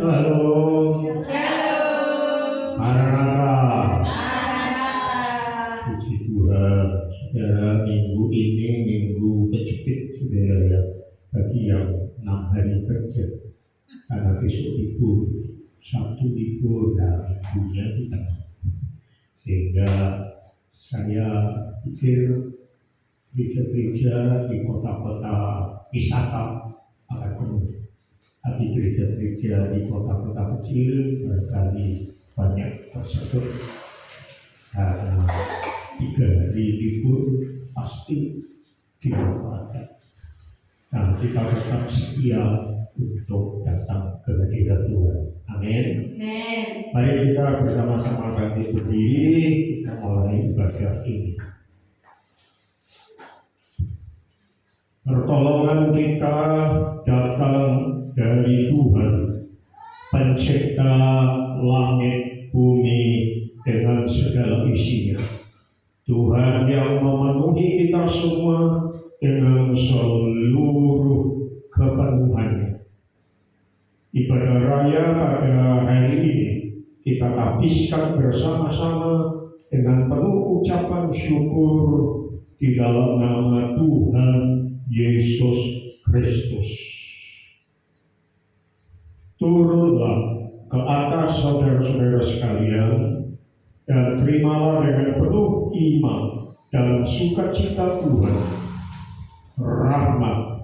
Shalom. Shalom. Maranatha. Maranatha. Puji Tuhan, saudara, minggu ini minggu kejepit, saudara ya, bagi yang 6 hari kerja. Karena besok libur, Sabtu libur, dan minggunya kita. Sehingga saya pikir gereja-gereja di kota-kota wisata akan penuh. Tapi gereja-gereja di kota-kota kecil barangkali banyak tersebut karena 3 hari libur pasti dimanfaatkan. Nah, kita tetap setia untuk datang ke hadirat Tuhan. Amin. Amin. Mari kita bersama-sama bangkit berdiri, kita mulai ibadah ini. Pertolongan kita datang dari Tuhan, pencipta langit bumi dengan segala isinya. Tuhan yang memenuhi kita semua dengan seluruh kepenuhannya. Ibadah raya pada hari ini kita habiskan bersama-sama dengan penuh ucapan syukur di dalam nama Tuhan Yesus Kristus. Turunlah ke atas saudara-saudara sekalian dan terimalah dengan penuh iman dan sukacita Tuhan rahmat,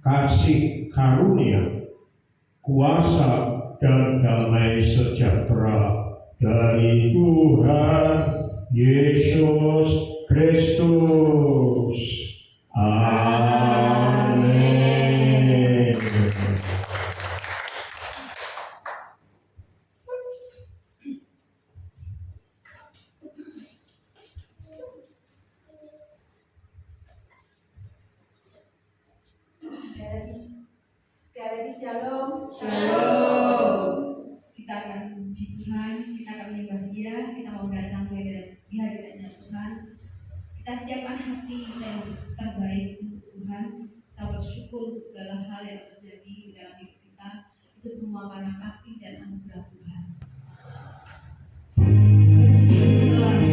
kasih karunia, kuasa dan damai sejahtera dari Tuhan Yesus Kristus. Amin. Sekali lagi shalom. Shalom. Kita akan puji Tuhan, kita akan menyembah Dia, kita mau datang di hadiratnya Tuhan. Kita siapkan hati kita yang terbaik untuk Tuhan. Kita bersyukur segala hal yang terjadi di dalam hidup kita. Itu semua karena kasih dan anugerah Tuhan. Bersyukur selalu.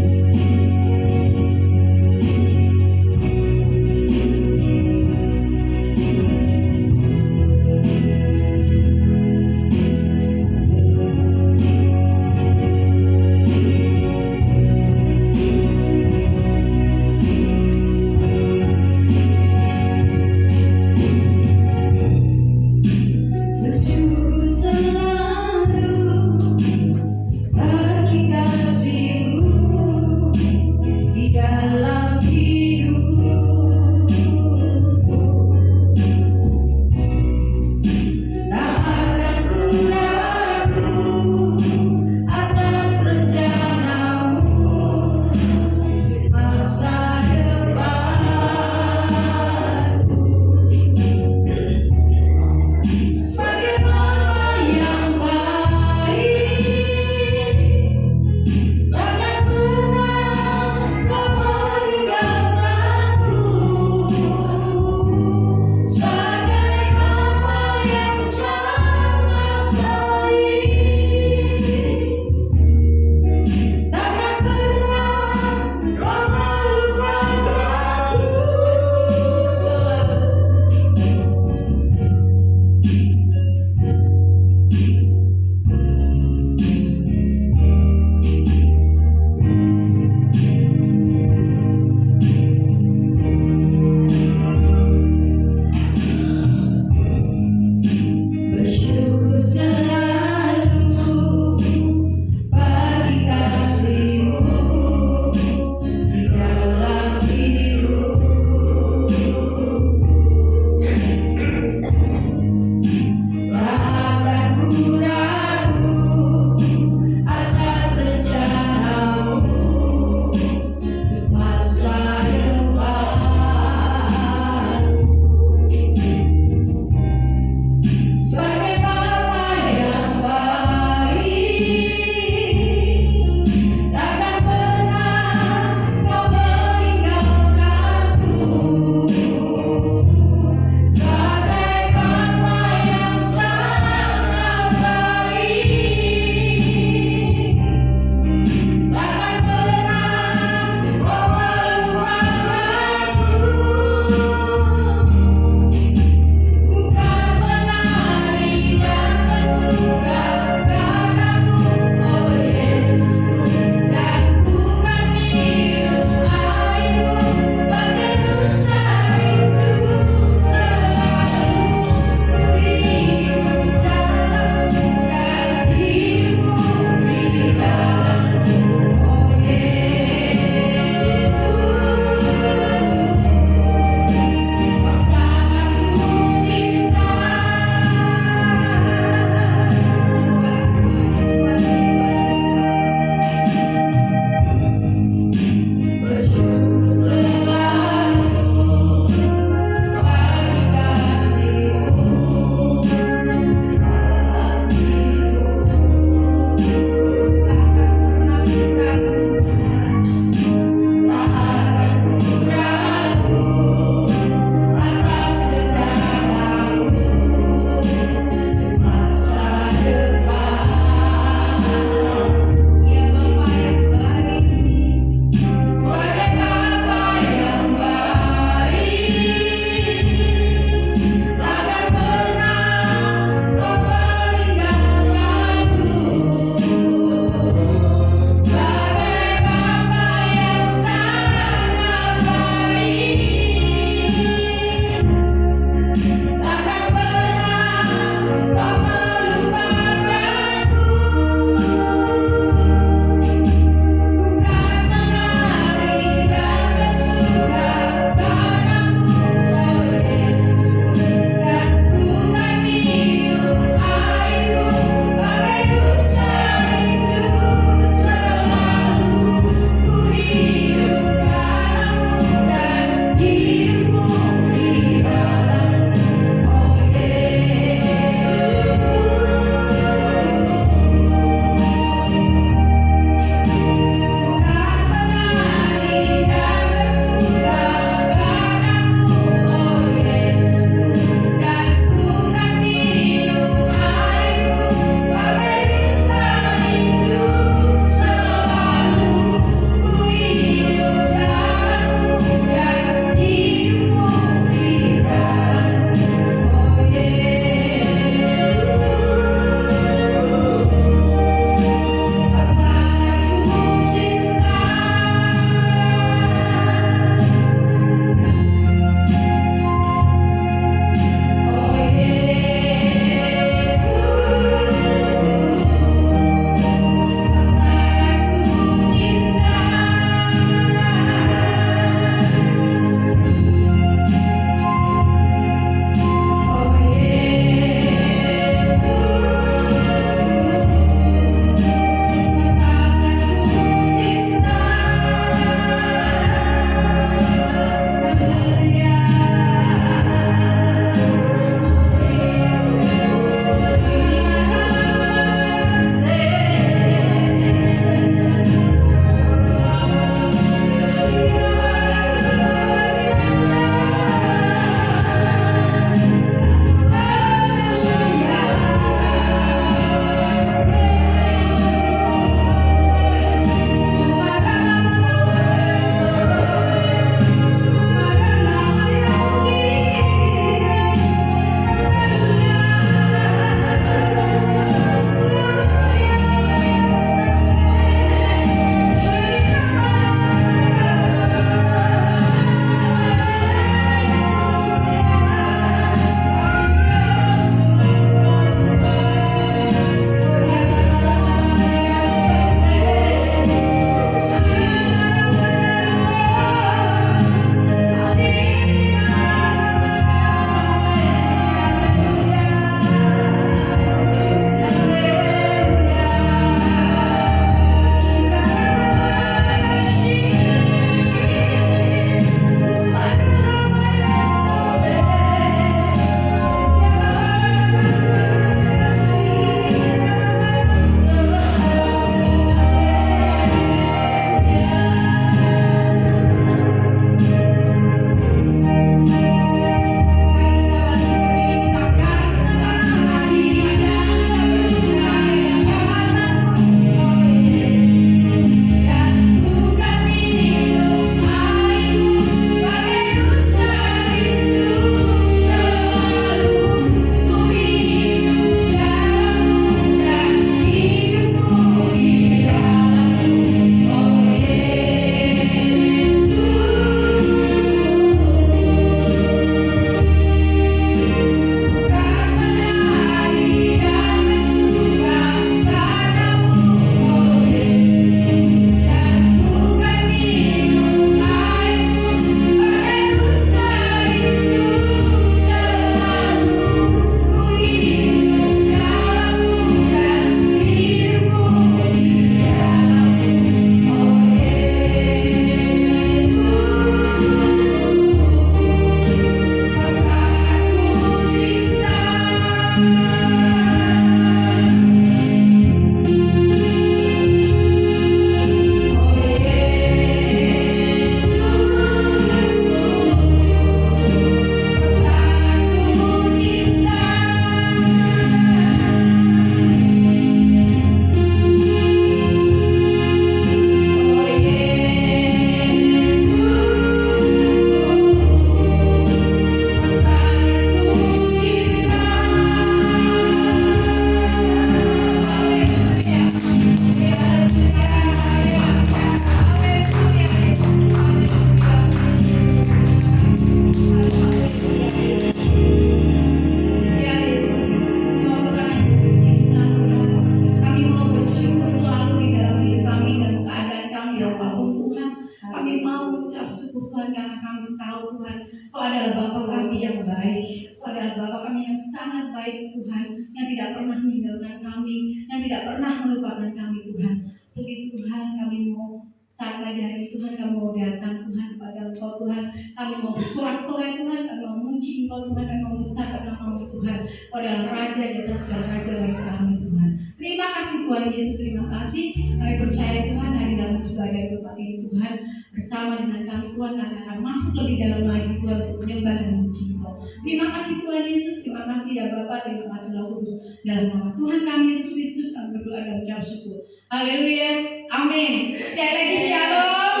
bersyukur Tuhan karena kami tahu Tuhan Kau adalah Bapa kami yang baik. Kau adalah Bapa kami yang sangat baik Tuhan, yang tidak pernah meninggalkan kami, yang tidak pernah melupakan kami Tuhan. Untuk itu Tuhan kami mau saat pagi hari ini Tuhan kami mau datang Tuhan kepada Engkau Tuhan. Kami mau bersorak-sorai Tuhan, kami mau memuji Engkau Tuhan, kami mau membesarkan nama-Mu Tuhan. Kau adalah Raja di atas segala raja bagi kami Tuhan. Terima kasih Tuhan Yesus, terima kasih. Kami percaya Tuhan hari dalam juga ada tempat ini Tuhan bersama dengan kami Tuhan, kami akan masuk lebih dalam lagi Tuhan untuk menyembah dan memuji Engkau. Terima kasih Tuhan Yesus, terima kasih ya Bapa, terima kasih Roh Kudus. Dalam nama Tuhan kami Yesus Kristus kami berdoa dan mengucap syukur. Haleluya, amin. Sekali lagi shalom.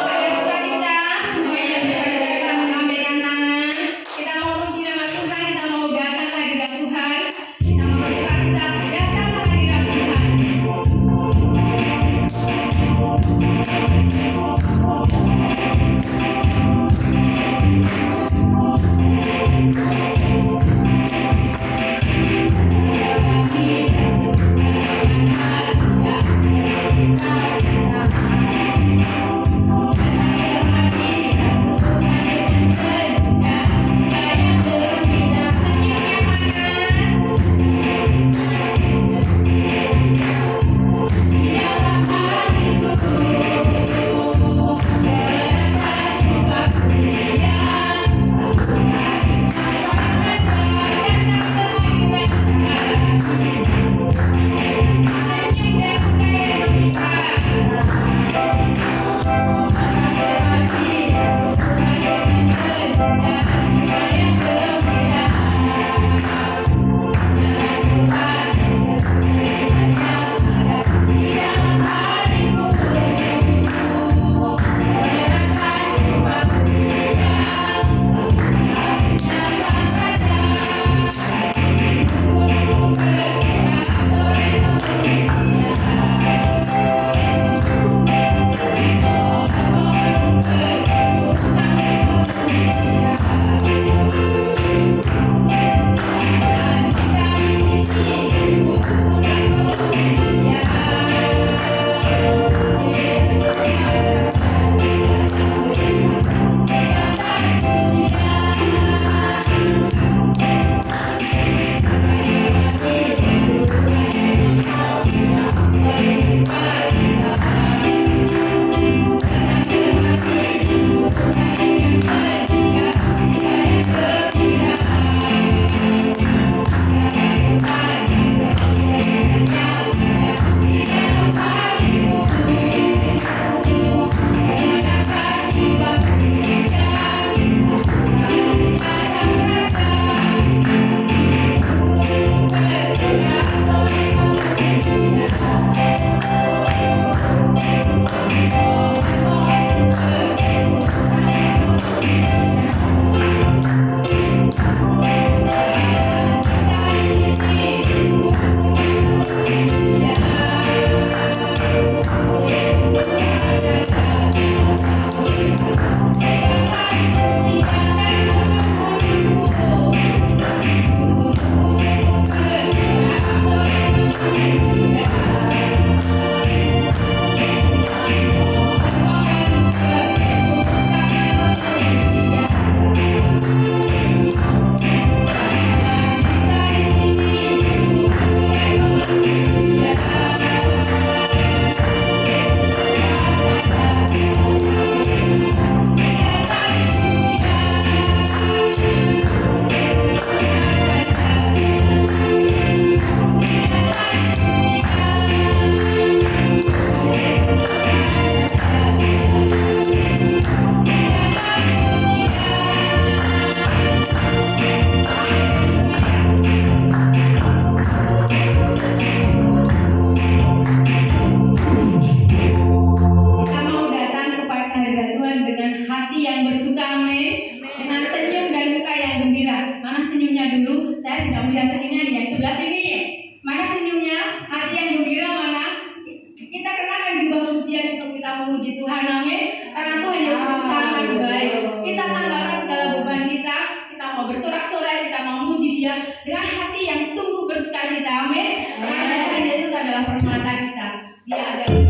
Ada sukacita, semuanya bisa kita melambaikan tangan. Kita mau memuji nama Tuhan, kita mau datang ke hadirat Tuhan, kita mau bersukacita datang ke hadirat Tuhan. Dia adalah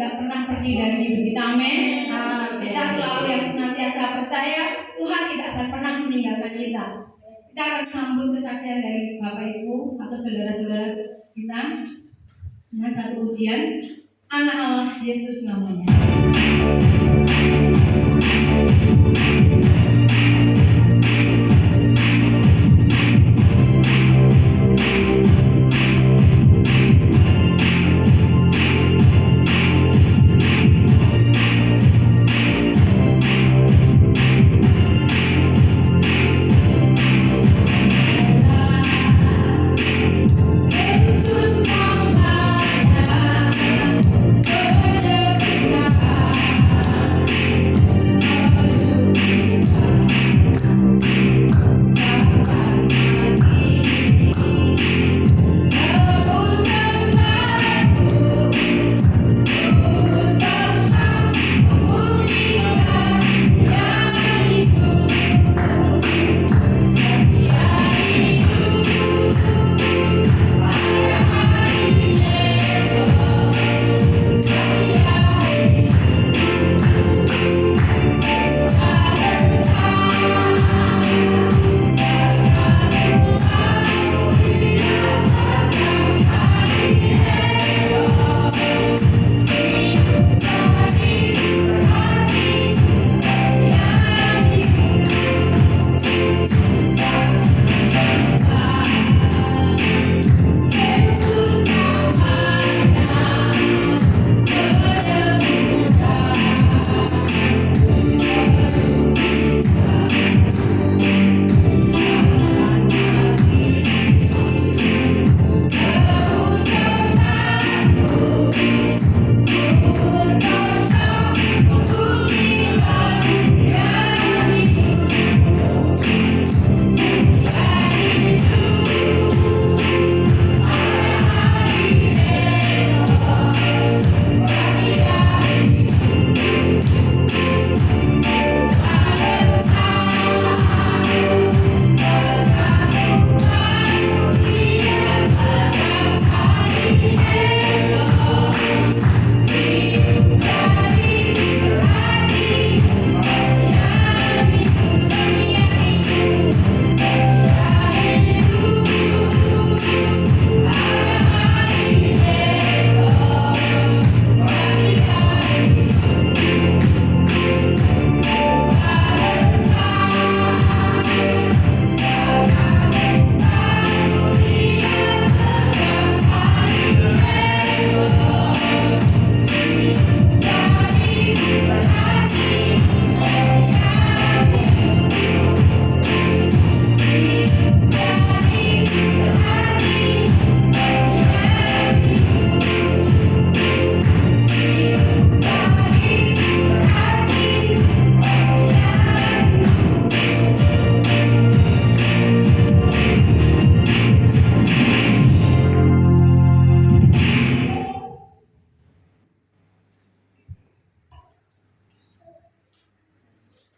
tidak pernah pergi dari hidup kita. Amin. Kita selalu yang senantiasa percaya Tuhan tidak akan pernah meninggalkan kita. Kita akan sambut kesaksian dari Bapak Ibu atau saudara-saudara kita dengan satu ujian anak Allah Yesus namanya.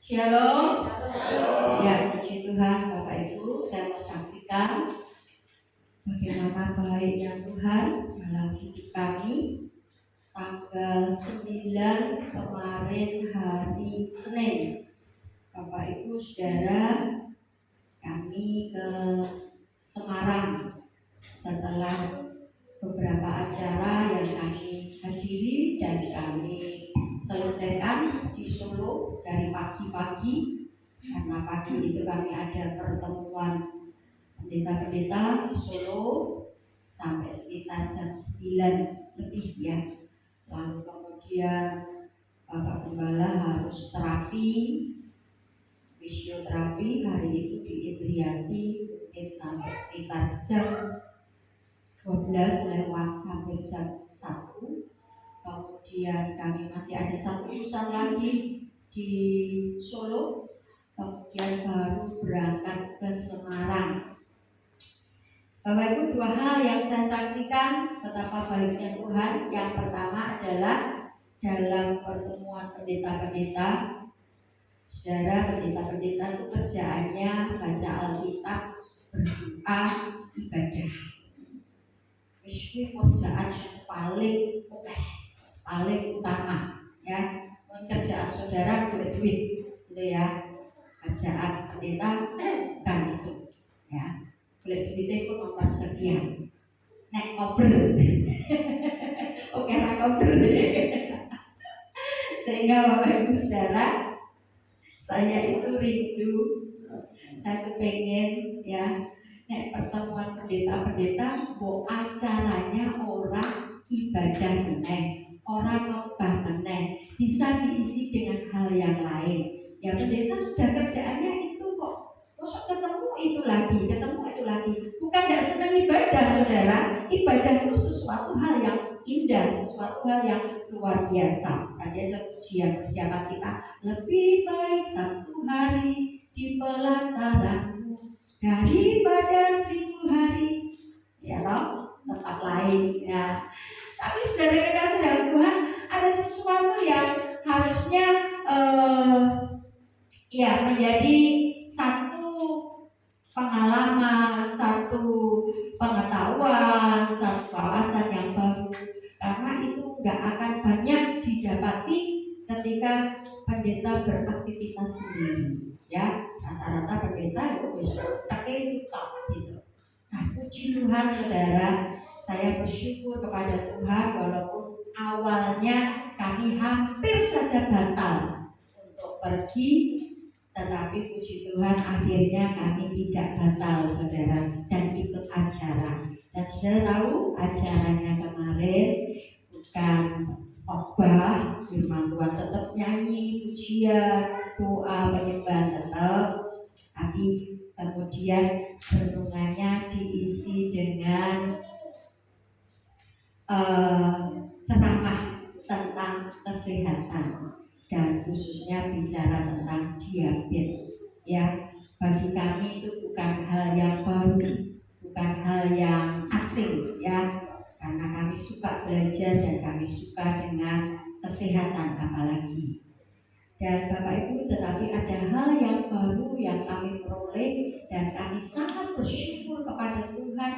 Shalom. Ya, puji Tuhan Bapak Ibu, saya mau saksikan bagaimana baiknya Tuhan dalam hidup kami. Tanggal 9 kemarin hari Senin, Bapak Ibu Saudara, kami ke Semarang setelah beberapa acara yang kami hadiri dan kami selesaikan di Solo dari pagi-pagi, karena pagi itu kami ada pertemuan pendeta-pendeta di Solo sampai sekitar jam 9 lebih ya. Lalu kemudian Bapak Gembala harus terapi, fisioterapi hari itu di Indriati mungkin sampai sekitar jam 12 lewat hampir jam 1. Kemudian kami masih ada satu urusan lagi di Solo, kemudian baru berangkat ke Semarang. Bapak Ibu, dua hal yang saya saksikan betapa baiknya Tuhan. Yang pertama adalah dalam pertemuan pendeta-pendeta, saudara, pendeta-pendeta itu kerjaannya baca Alkitab, berdoa, ibadah. Ini kerjaan paling paling utama ya. Kerjaan saudara boleh duit gitu ya, kerjaan pendeta bukan itu ya, boleh duitnya pun nomor sekian nek ngobrol oke lah ngobrol sehingga Bapak Ibu Saudara, saya itu rindu, saya tuh pengen ya nek pertemuan pendeta-pendeta bu acaranya orang ibadah meneh, orang khotbah meneh, bisa diisi dengan hal yang lain. Ya pendeta sudah kerjaannya itu kok, masa ketemu itu lagi, bukan tidak senang ibadah saudara. Ibadah itu sesuatu hal yang indah, sesuatu hal yang luar biasa. Ada ujian persiapan kita, lebih baik satu hari di pelataranmu daripada 1000 hari, ya toh, tempat lain ya. Tapi saudara kekasih dalam Tuhan, ada sesuatu yang harusnya ya menjadi satu pengalaman, satu pengetahuan, satu wawasan yang baru, karena itu nggak akan banyak didapati ketika pendeta beraktivitas sendiri ya. Rata-rata pendeta itu bisa pakai top gitu. Nah, puji Tuhan saudara, saya bersyukur kepada Tuhan walaupun awalnya kami hampir saja batal untuk pergi, tetapi puji Tuhan akhirnya kami tidak batal saudara dan ikut acara. Dan saudara tahu acaranya kemarin bukan khotbah, firman Tuhan, tetap nyanyi, pujian, doa, penyembahan tetap, tapi kemudian renungannya diisi dengan ceramah tentang kesehatan dan khususnya bicara tentang diabetes ya. Bagi kami itu bukan hal yang baru, bukan hal yang asing ya, karena kami suka belajar dan kami suka dengan kesehatan apalagi. Dan Bapak Ibu, tetapi ada hal yang baru yang kami peroleh dan kami sangat bersyukur kepada Tuhan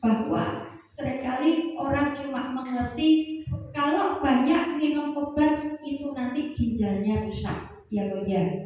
bahwa seringkali orang cuma mengerti kalau banyak minum obat itu nanti ginjalnya rusak, ya itu.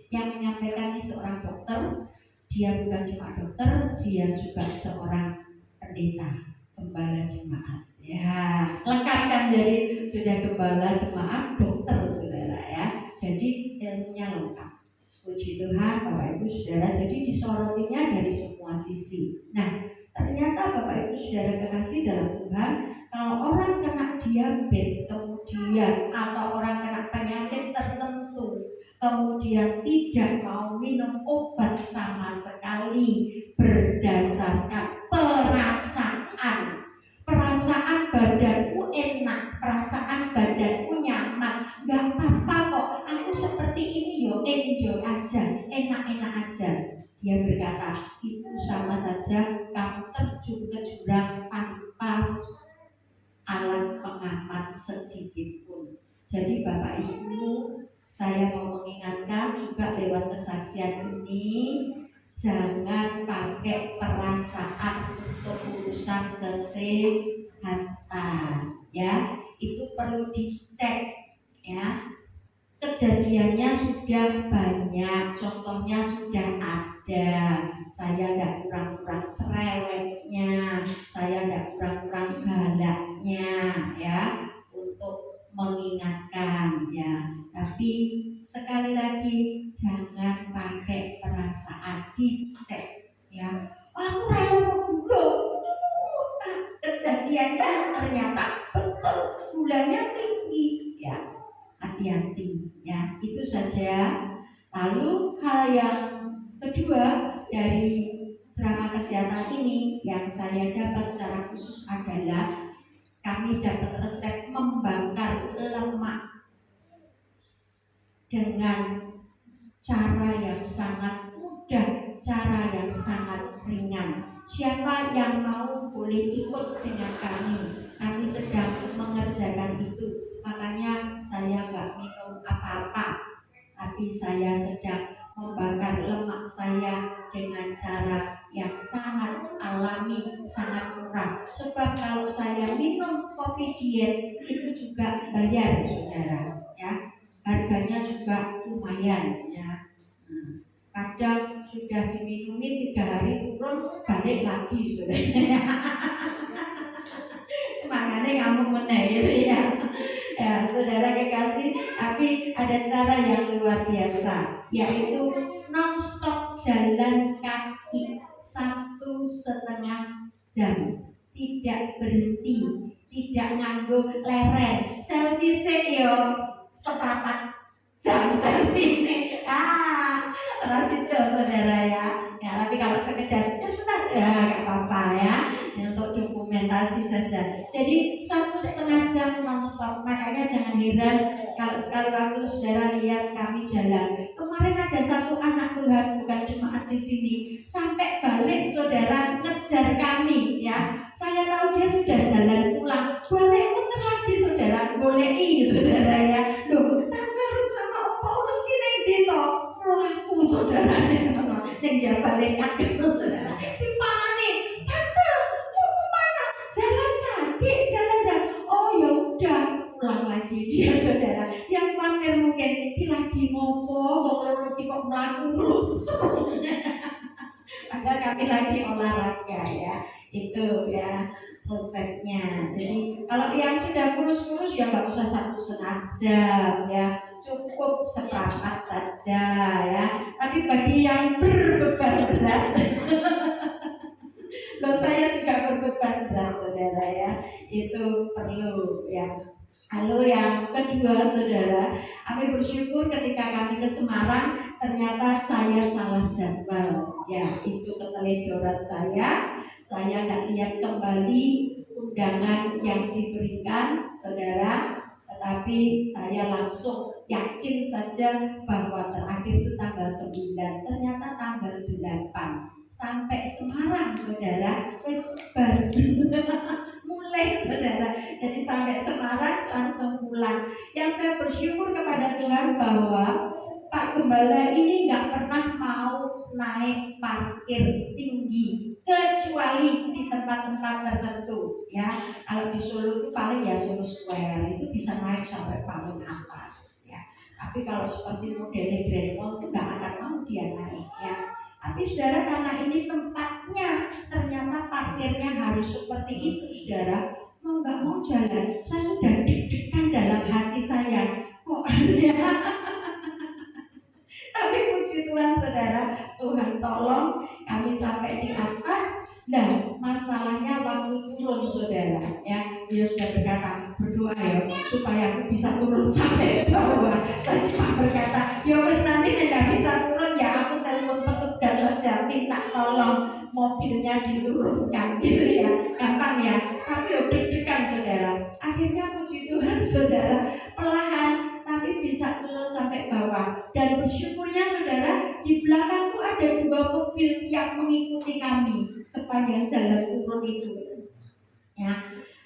Yang menyampaikan ini seorang dokter, dia bukan cuma dokter, dia juga seorang pendeta, gembala jemaat. Ya, lengkap kan, jadi sudah gembala jemaat, dokter saudara ya. Jadi ilmunya lengkap. Puji Tuhan Bapak Ibu Saudara, jadi disorotinya dari semua sisi. Nah, ternyata Bapak Ibu Saudara kekasih dalam Tuhan, kalau orang kena diabetes kemudian atau orang kena penyakit tertentu kemudian tidak mau minum obat sama sekali berdasarkan perasaan badanku enak, perasaan badanku nyaman, nggak apa-apa kok, aku seperti ini yo, enjoy aja, enak-enak aja. Dia berkata, itu sama saja kamu terjun ke jurang tanpa alat pengaman sedikit pun. Jadi Bapak Ibu, saya mau mengingatkan juga lewat kesaksian ini, jangan pakai perasaan untuk urusan kesehatan ya. Itu perlu dicek ya. Kejadiannya sudah banyak, contohnya sudah ada. Saya tidak kurang-kurang cerewetnya, saya tidak kurang-kurang galaknya ya, untuk mengingatkan ya. Tapi sekali lagi jangan pakai perasaan, dicek ya. Aku rela gula, kejadiannya ternyata betul gulanya tinggi ya. Hati-hati ya, itu saja. Lalu hal yang kedua dari ceramah kesehatan ini yang saya dapat secara khusus adalah kami dapat resep membakar lemak dengan cara yang sangat mudah, cara yang sangat ringan. Siapa yang mau boleh ikut dengan kami. Kami sedang mengerjakan itu. Makanya saya nggak minum apa-apa, tapi saya sedang membakar lemak saya dengan cara yang sangat alami, sangat murah. Sebab kalau saya yang minum kopi diet itu juga bayar saudara ya, harganya juga lumayan ya. Kadang sudah diminumi 3 hari turun balik lagi saudara. Makanya kamu meneh gitu ya. Ya saudara kekasih, tapi ada cara yang luar biasa, yaitu non-stop jalan kaki 1,5 jam, tidak berhenti, tidak nganggo leren, selfie yo sepakat jam selfie ini. Rasito saudara ya. Ya, tapi kalau sekedar sebentar ya nggak apa-apa ya, untuk dokumentasi saja. Jadi 1,5 jam nonstop. Makanya jangan heran kalau sekali waktu saudara lihat kami jalan. Kemarin ada satu anak Tuhan, bukan jemaat di sini, sampai balik saudara ngejar kami ya. Saya tahu dia sudah jalan pulang, balik muter lagi saudara, golei saudara ya. Loh, tanggal sama Om Paulus kini dito, pelaku saudara yang dia balik kaki saudara. Di mana nih? Tante, mau kemana? Jalan kaki, jalan-jalan. Oh ya udah, pulang lagi dia saudara. Yang khawatir mungkin ini lagi ngopo, kok melaku dulu. Padahal kami lagi olahraga ya, itu ya resepnya. Jadi kalau yang sudah kurus-kurus ya nggak usah 1,5 jam ya, cukup seperempat saja ya. Tapi bagi yang berbeban berat, loh saya juga berbeban berat saudara ya, itu perlu ya. Lalu yang kedua saudara, kami bersyukur ketika kami ke Semarang, ternyata saya salah jadwal ya, itu keteledoran saya nggak lihat kembali undangan yang diberikan saudara, tetapi saya langsung yakin saja bahwa terakhir itu tanggal 9, ternyata tanggal 8 sampai Semarang saudara, wis mulai saudara. Jadi sampai Semarang langsung pulang. Yang saya bersyukur kepada Tuhan bahwa Pak Gembala ini nggak pernah mau naik parkir tinggi kecuali di tempat-tempat tertentu ya. Kalau di Solo itu paling ya Solo Square itu bisa naik sampai paling atas ya. Tapi kalau seperti modelnya Grand Mall itu nggak akan mau dia naik ya. Tapi saudara, karena ini tempatnya ternyata parkirnya harus seperti itu saudara, mau nggak mau jalan, saya sudah deg-degan dalam hati saya. Kok ya? Tapi puji Tuhan saudara, Tuhan tolong kami sampai di atas. Nah, masalahnya waktu turun saudara ya, dia sudah berkata berdoa ya supaya aku bisa turun sampai bawah. Saya cuma berkata, ya wes nanti tidak bisa turun ya aku telepon petugas saja, minta tolong mobilnya diturunkan gitu ya, gampang ya. Tapi deg-degan saudara. Akhirnya puji Tuhan saudara, perlahan tapi bisa turun sampai bawah. Dan bersyukurnya saudara, di belakang tuh ada 2 mobil yang mengikuti kami sepanjang jalan turun itu ya.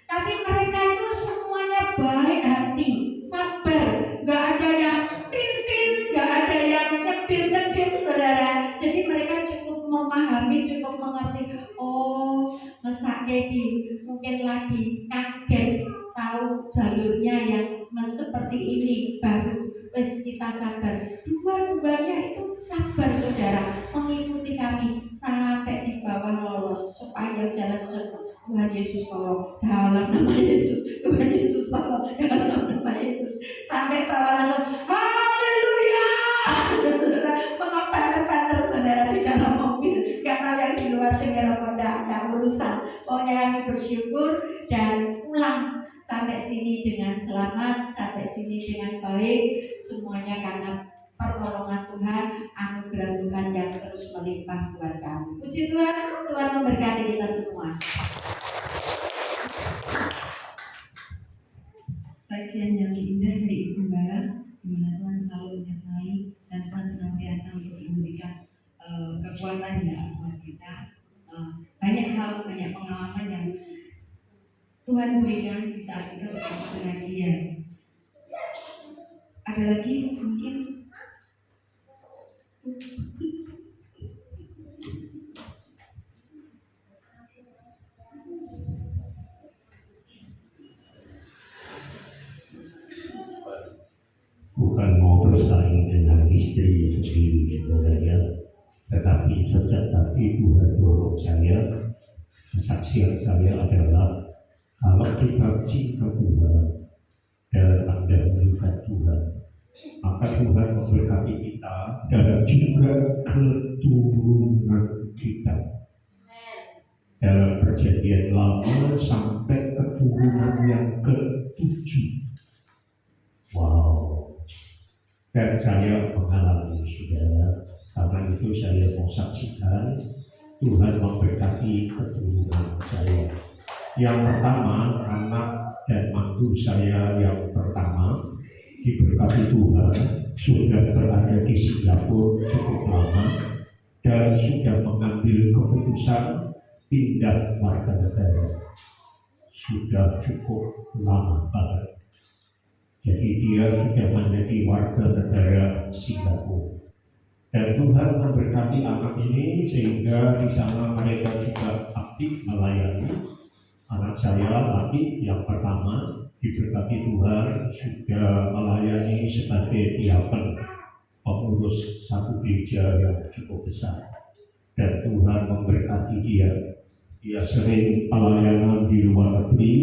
Tapi mereka itu semuanya baik hati, sabar, nggak ada yang pin-pin, nggak ada yang ngedil-ngedil saudara. Jadi mereka cukup memahami, cukup mengerti. Oh, mesaknya mungkin lagi kaget tahu jalurnya yang seperti ini, baru wes kita sabar. Dua-duanya itu sabar saudara, mengikuti kami sampai di bawah lolos supaya jalan semua. Tuhan Yesus tolong, dalam nama Yesus, Tuhan Yesus tolong, dalam nama Yesus, sampai bawah langsung haleluya. Mengobat-obat saudara di dalam mobil, karena yang di luar dengar apa enggak urusan. Pokoknya kami bersyukur dan pulang sampai sini dengan selamat, sampai sini dengan baik, semuanya karena pertolongan Tuhan, anugerah Tuhan yang terus melimpah buat kami. Puji Tuhan, Tuhan memberkati kita semua. Saksian yang indah dari Ibu Gembala, di mana Tuhan selalu menyertai dan Tuhan senantiasa untuk memberikan kekuatan ya buat kita. Banyak hal, banyak pengalaman yang Tuhan berikan di saat kita bersama dengan Dia. Ada lagi mungkin bersaing dengan istri sendiri, saudaranya. Tetapi sejak tadi Tuhan dorong saya, kesaksian saya adalah kalau kita cinta Tuhan dan Anda menyukai Tuhan, maka Tuhan memberkati kita dan juga keturunan kita. Dalam perjanjian lama sampai keturunan yang ke-7. Wow. Dan saya mengalami, saudara, karena itu saya mau saksikan Tuhan memberkati keturunan saya. Yang pertama, anak dan mantu saya yang pertama diberkati Tuhan, sudah berada di Singapura cukup lama dan sudah mengambil keputusan pindah warga negara. Sudah cukup lama banget. Jadi dia sudah menjadi warga negara Singapura. Dan Tuhan memberkati anak ini sehingga di sana mereka juga aktif melayani. Anak saya laki yang pertama diberkati Tuhan sudah melayani sebagai diaken, pengurus satu gereja yang cukup besar. Dan Tuhan memberkati dia. Dia sering pelayanan di luar negeri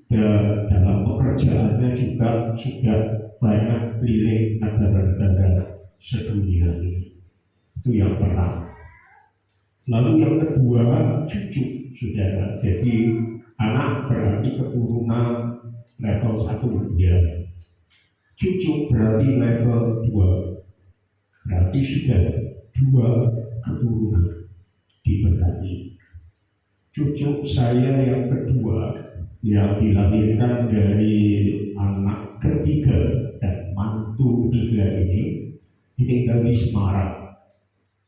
dan dalam pekerjaannya juga sudah banyak keliling negara-negara sedunia ini. Itu yang pertama. Lalu yang kedua, cucu, saudara. Jadi anak berarti keturunan level 1 ya. Cucu berarti level 2. Berarti sudah 2 keturunan diberkati. Cucu saya yang kedua yang dilahirkan dari anak ketiga dan mantu ketiga ini tinggal di Semarang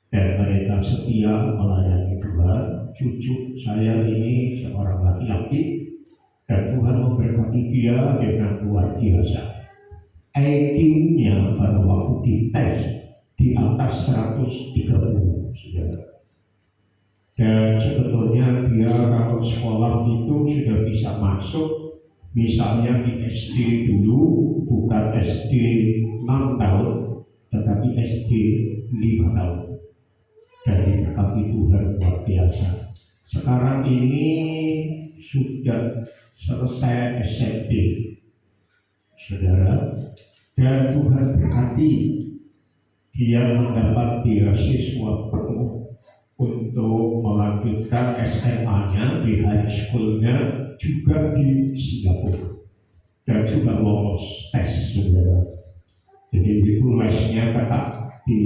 dan mereka setia melayani Tuhan. Cucu saya ini seorang laki-laki dan Tuhan memberkati dia dengan luar biasa. IQ-nya pada waktu dites di atas 130, saudara. Dan sebetulnya dia kalau sekolah itu sudah bisa masuk, misalnya di SD dulu, bukan SD 6 tahun, tetapi SD 5 tahun. Dan diberkati Tuhan luar biasa. Sekarang ini sudah selesai SMP, saudara. Dan Tuhan berkati, dia mendapat beasiswa penuh untuk melanjutkan SMA-nya di high school-nya juga di Singapura dan juga lolos tes, saudara. Jadi itu lesnya kata di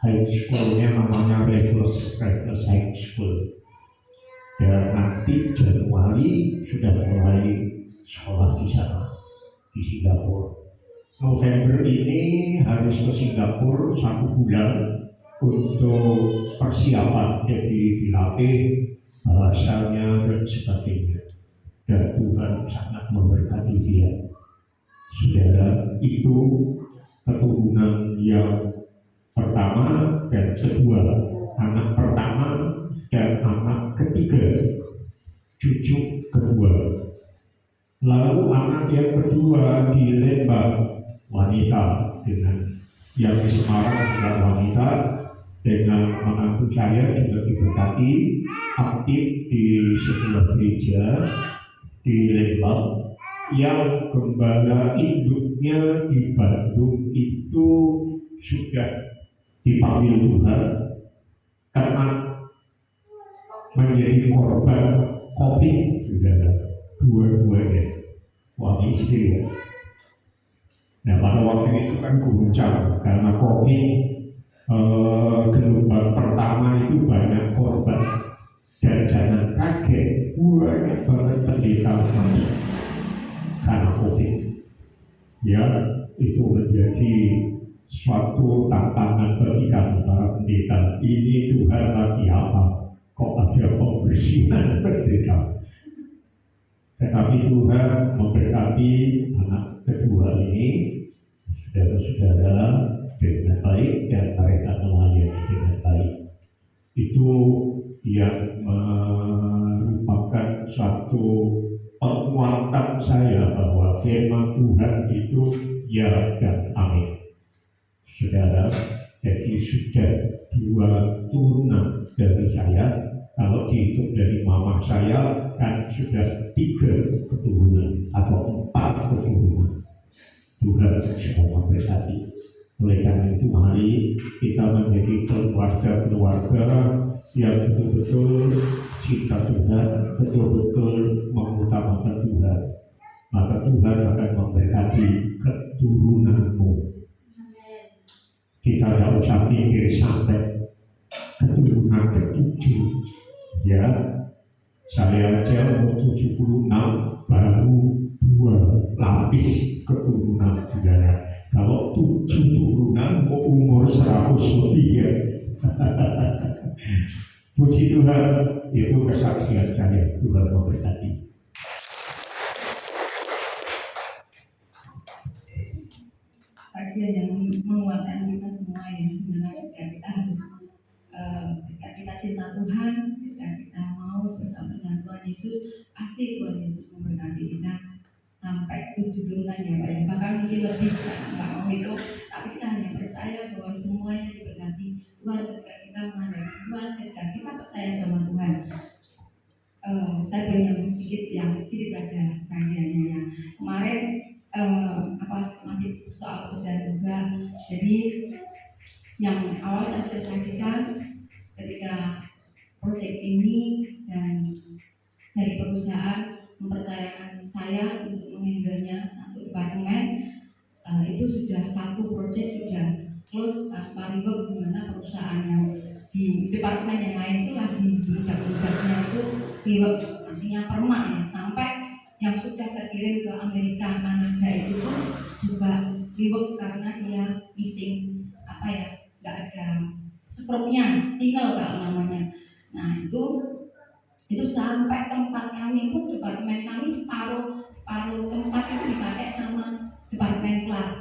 high school-nya namanya Raffles High School. Dan nanti Januari sudah mulai sekolah di sana di Singapura. November ini harus ke Singapura 1 bulan untuk persiapan, jadi dilatih bahasanya dan sebagainya. Dan Tuhan sangat memberkati dia. Saudara, itu keturunan yang pertama dan kedua, anak pertama dan anak ketiga, cucu kedua. Lalu anak yang kedua di Lembang, wanita, dengan yang di Semarang juga wanita, dengan menantu saya juga diberkati aktif di sebuah gereja di Lembang yang gembala induknya di Bandung itu sudah dipanggil Tuhan karena menjadi korban COVID, saudara, dua-duanya suami istri ya. Nah pada waktu itu kan guncang karena COVID, gelombang pertama itu banyak korban dan jangan kaget banyak banget pendeta masuk karena COVID. Ya, itu menjadi suatu tantangan bagi kami para pendeta. Ini Tuhan lagi apa? Kok ada pembersihan pendeta? Tetapi Tuhan memberkati anak kedua ini, saudara-saudara, dengan baik dan mereka melayani dengan baik. Itu yang merupakan suatu penguatan saya bahwa firman Tuhan itu ya dan amin. saudara. Jadi sudah 2 turunan dari saya. Kalau dihitung dari mama saya kan sudah 3 keturunan atau 4 keturunan. Tuhan semua berkati. Oleh karena itu mari kita menjadi keluarga-keluarga yang betul-betul cinta Tuhan, betul-betul mengutamakan Tuhan. Maka Tuhan akan memberkati keturunanmu. Kita tidak usah pikir sampai keturunan ke-7. Ya, saya aja umur 76 baru 2 lapis keturunan saudara. Kalau 7 turunan umur 100 lebih ya. Puji Tuhan, itu kesaksian saya. Tuhan memberkati. Saksian yang menguatkan kita semua ya, dimana kita harus ketika kita cinta Tuhan, ketika kita mau bersama dengan Tuhan Yesus, pasti Tuhan Yesus memberkati kita sampai 7 turunan ya Pak ya, bahkan mungkin lebih kita nggak mau itu, tapi kita hanya percaya bahwa semuanya diberkati Tuhan ketika kita mengandalkan Tuhan, ketika kita percaya sama Tuhan. Saya boleh nyambung sedikit saja saksiannya ya. Kemarin masih soal kerja juga. Jadi yang awal saya sudah saksikan ketika proyek ini dan dari perusahaan mempercayakan saya untuk menghandlenya satu departemen, itu sudah satu proyek sudah close tanpa ribet, di mana perusahaan yang di departemen yang lain itu lagi berudak-udaknya itu ribet, artinya permak ya, sampai yang sudah terkirim ke Amerika, Kanada itu pun juga ribet karena dia missing nggak ada skrupnya, tinggal kalau namanya. Nah itu sampai tempat kami pun, departemen kami separuh tempat itu dipakai sama departemen kelas.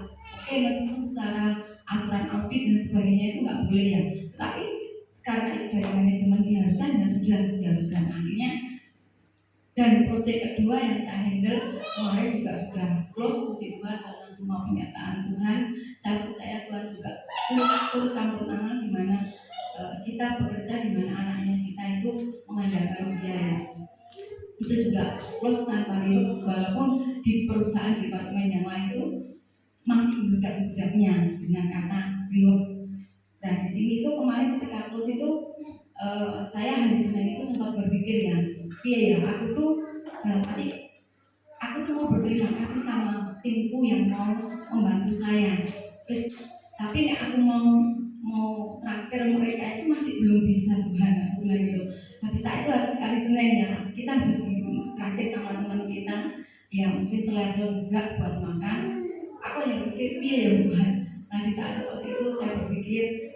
Oke, meskipun secara aturan audit dan sebagainya itu nggak boleh ya, tapi karena itu dari manajemen diharuskan dan sudah diharuskan, akhirnya. Dan proyek kedua yang saya handle kemarin juga sudah close, puji Tuhan, karena semua pernyataan Tuhan. Saya percaya Tuhan juga turut campur tangan di mana kita bekerja, di mana anaknya kita itu mengandalkan biaya. Itu juga close tanpa ribet, walaupun di perusahaan departemen yang lain itu masih budak-budaknya dengan kata ribet. Dan di sini itu kemarin ketika close itu saya hari Senin itu sempat berpikir ya, aku tuh mau berterima kasih sama timku yang mau membantu saya. Tapi aku mau traktir mereka itu masih belum bisa, Tuhan, aku bilang gitu. Tapi saya itu hari Senin ya, kita harus traktir sama teman kita yang mungkin selevel juga buat makan. Aku yang pikir ya Tuhan. Nah di saat seperti itu saya berpikir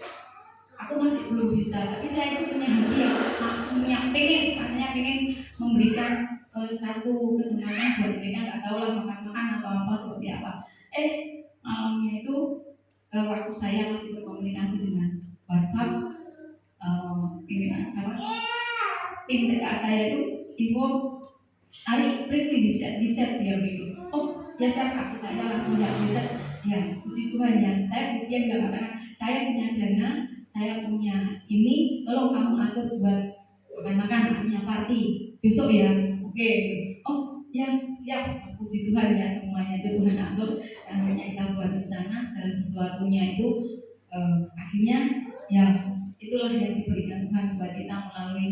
aku masih belum bisa, tapi saya itu punya hati yang pengen memberikan satu kesempatan buat mereka, nggak tahu lah makan atau apa seperti apa. Malamnya itu waktu saya masih berkomunikasi dengan WhatsApp, tim TK saya itu info hari Prisi di chat dia begitu. Oh ya saya langsung di chat ya, puji Tuhan ya, saya pikir nggak mengatakan saya punya dana, saya punya ini, tolong kamu atur buat makan, punya party besok ya, oke. Oh ya siap, puji Tuhan ya, semuanya itu Tuhan atur. Akhirnya kita buat rencana segala sesuatunya itu akhirnya ya itulah yang diberikan Tuhan buat kita melalui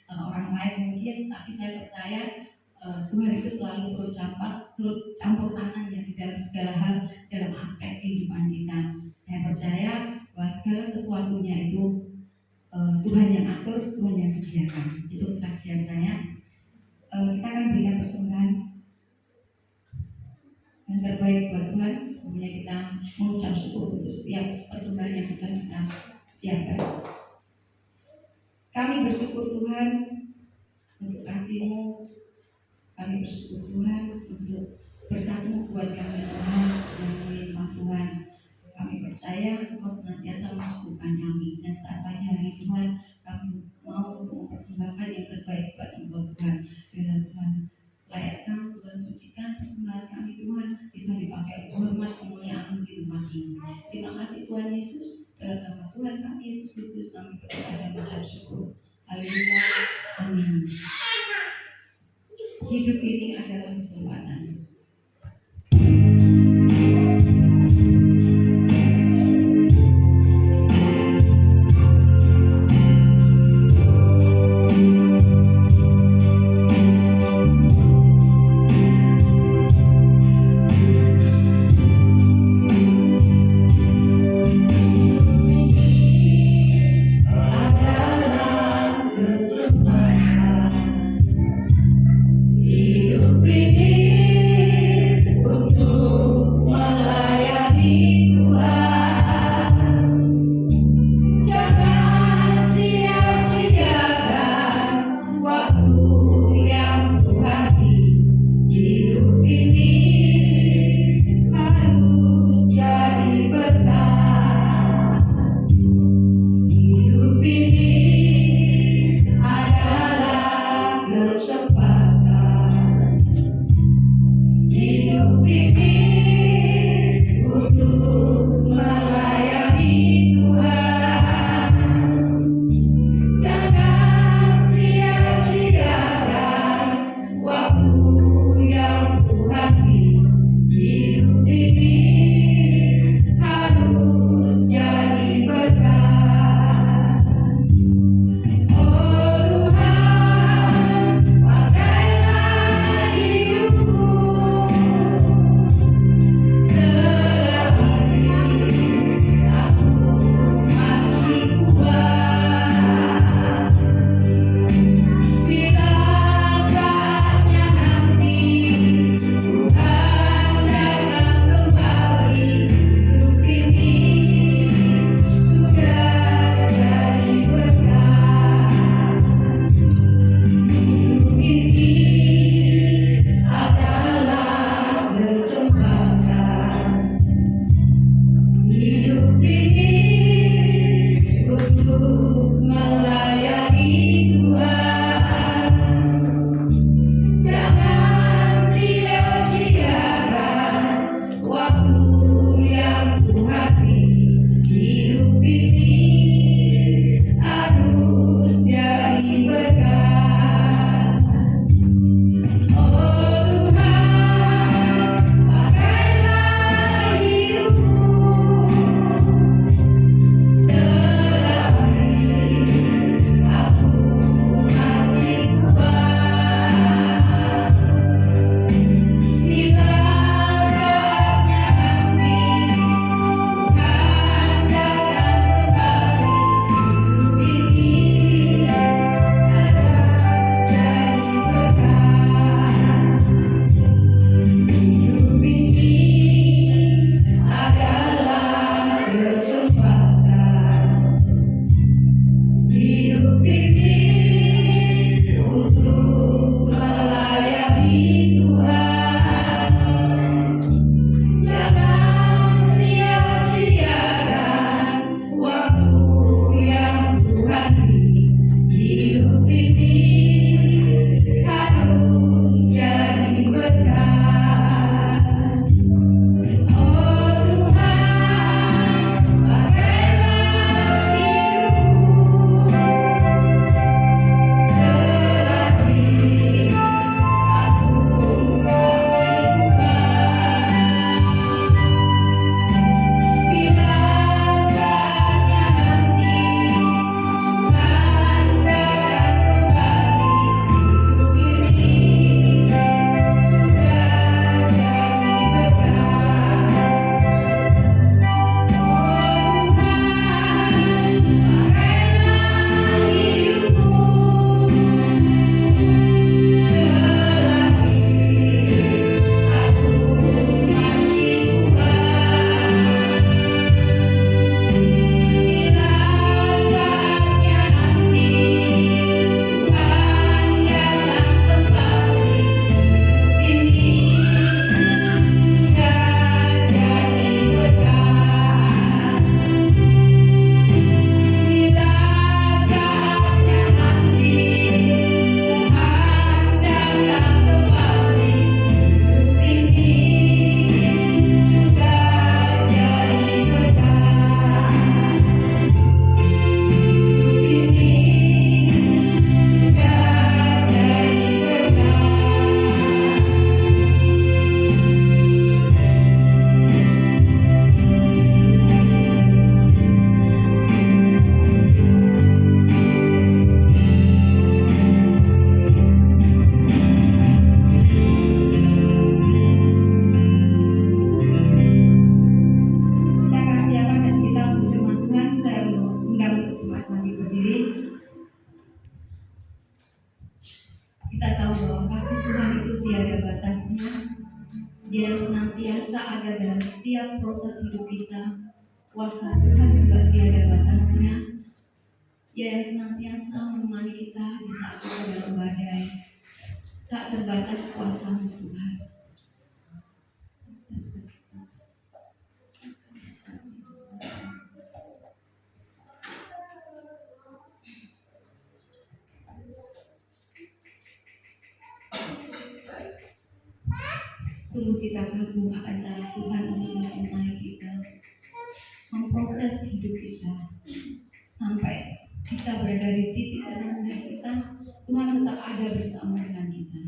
orang lain mungkin, tapi saya percaya Tuhan itu selalu turut campur tangan ya di dalam segala hal dalam aspek kehidupan kita. Saya percaya bahwa segala sesuatunya itu Tuhan yang atur, Tuhan yang sediakan. Itu kesaksian saya. Kita akan berikan persembahan yang terbaik buat Tuhan. Sebelumnya kita mengucap syukur untuk setiap persembahan yang sudah kita siapkan. Kami bersyukur Tuhan untuk kasih-Mu. Kami bersyukur Tuhan untuk berkat-Mu buat kami Tuhan yang melimpah Tuhan. Kami percaya Engkau senantiasa mencukupkan kami, dan saat pagi hari Tuhan kami mau untuk mempersembahkan yang terbaik buat Engkau Tuhan. Biarlah Tuhan layakkan Tuhan mensucikan persembahan kami Tuhan bisa dipakai hormat kemuliaan di rumah ini. Terima kasih Tuhan Yesus, dalam nama Tuhan kami Yesus Kristus kami berdoa dan mengucap syukur. Haleluya, amin. Hidup ini adalah kesempatan. Hidup ini Dia yang senantiasa ada dalam setiap proses hidup kita. Kuasa Tuhan juga tiada batasnya. Dia yang senantiasa menemani kita di saat kita dalam badai. Tak terbatas kuasa Tuhan. Sungguh kita kagum akan cara Tuhan untuk mencintai kita, memproses hidup kita sampai kita berada di titik terendah kita. Tuhan tetap ada bersama dengan kita.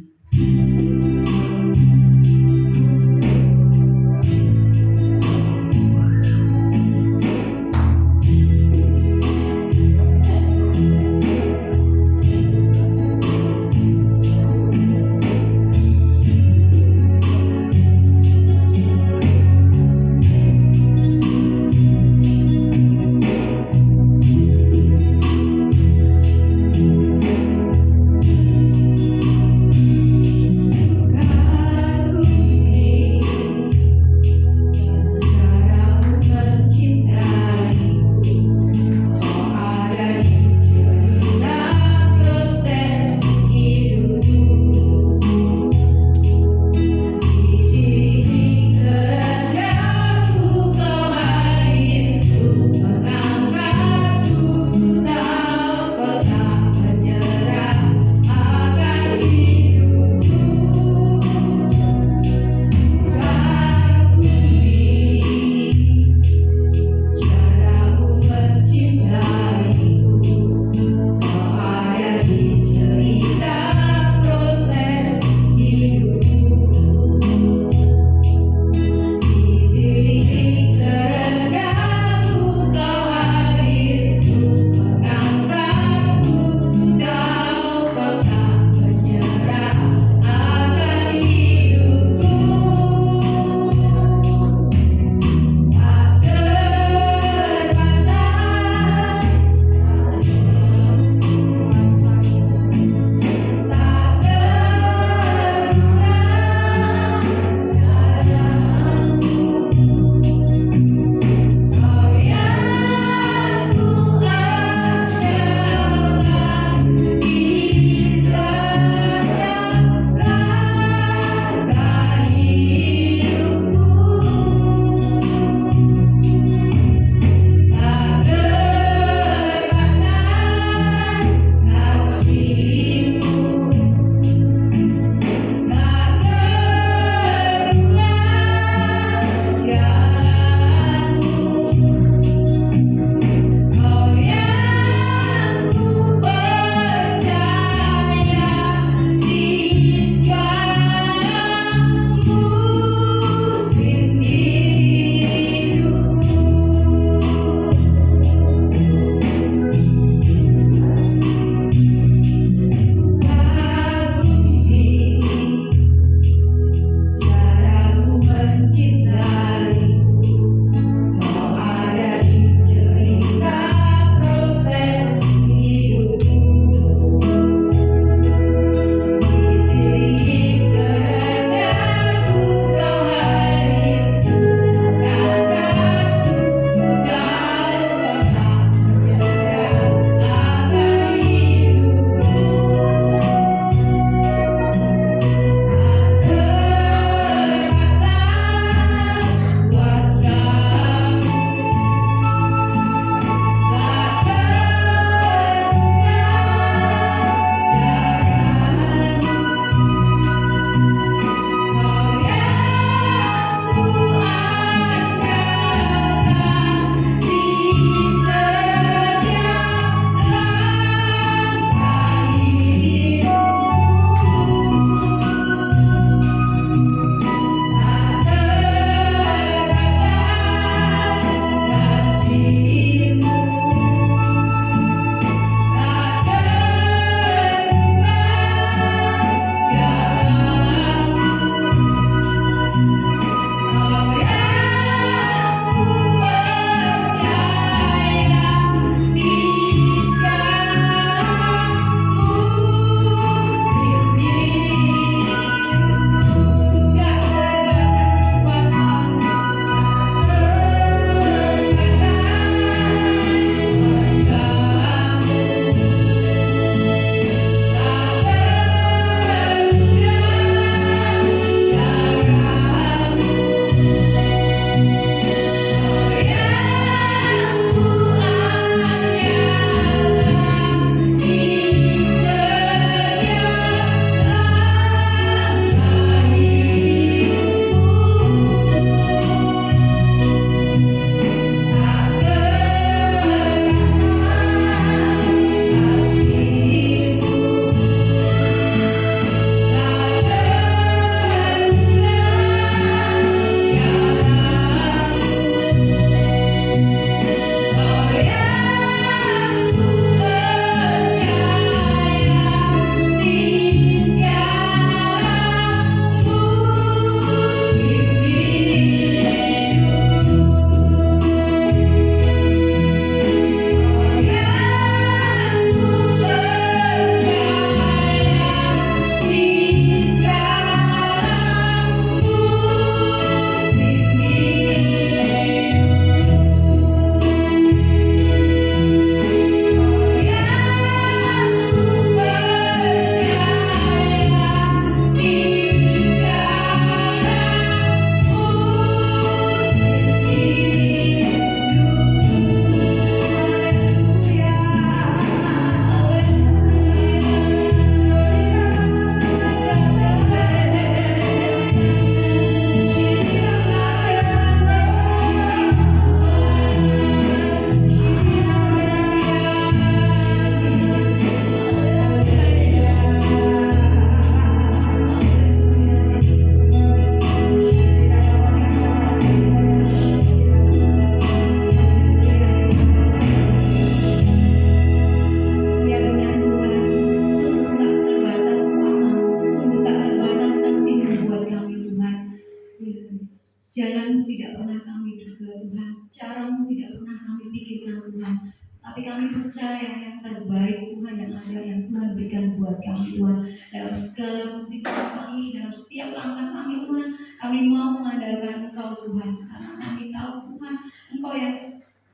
Jalan-Mu tidak pernah kami duga Tuhan, cara-Mu tidak pernah kami pikirkan Tuhan. Tapi kami percaya yang terbaik Tuhan yang ada yang Tuhan berikan buat kami Tuhan. Dalam segala musibah kami, dalam setiap langkah kami Tuhan, kami mau mengandalkan Engkau Tuhan. Karena kami tahu Tuhan, Engkau yang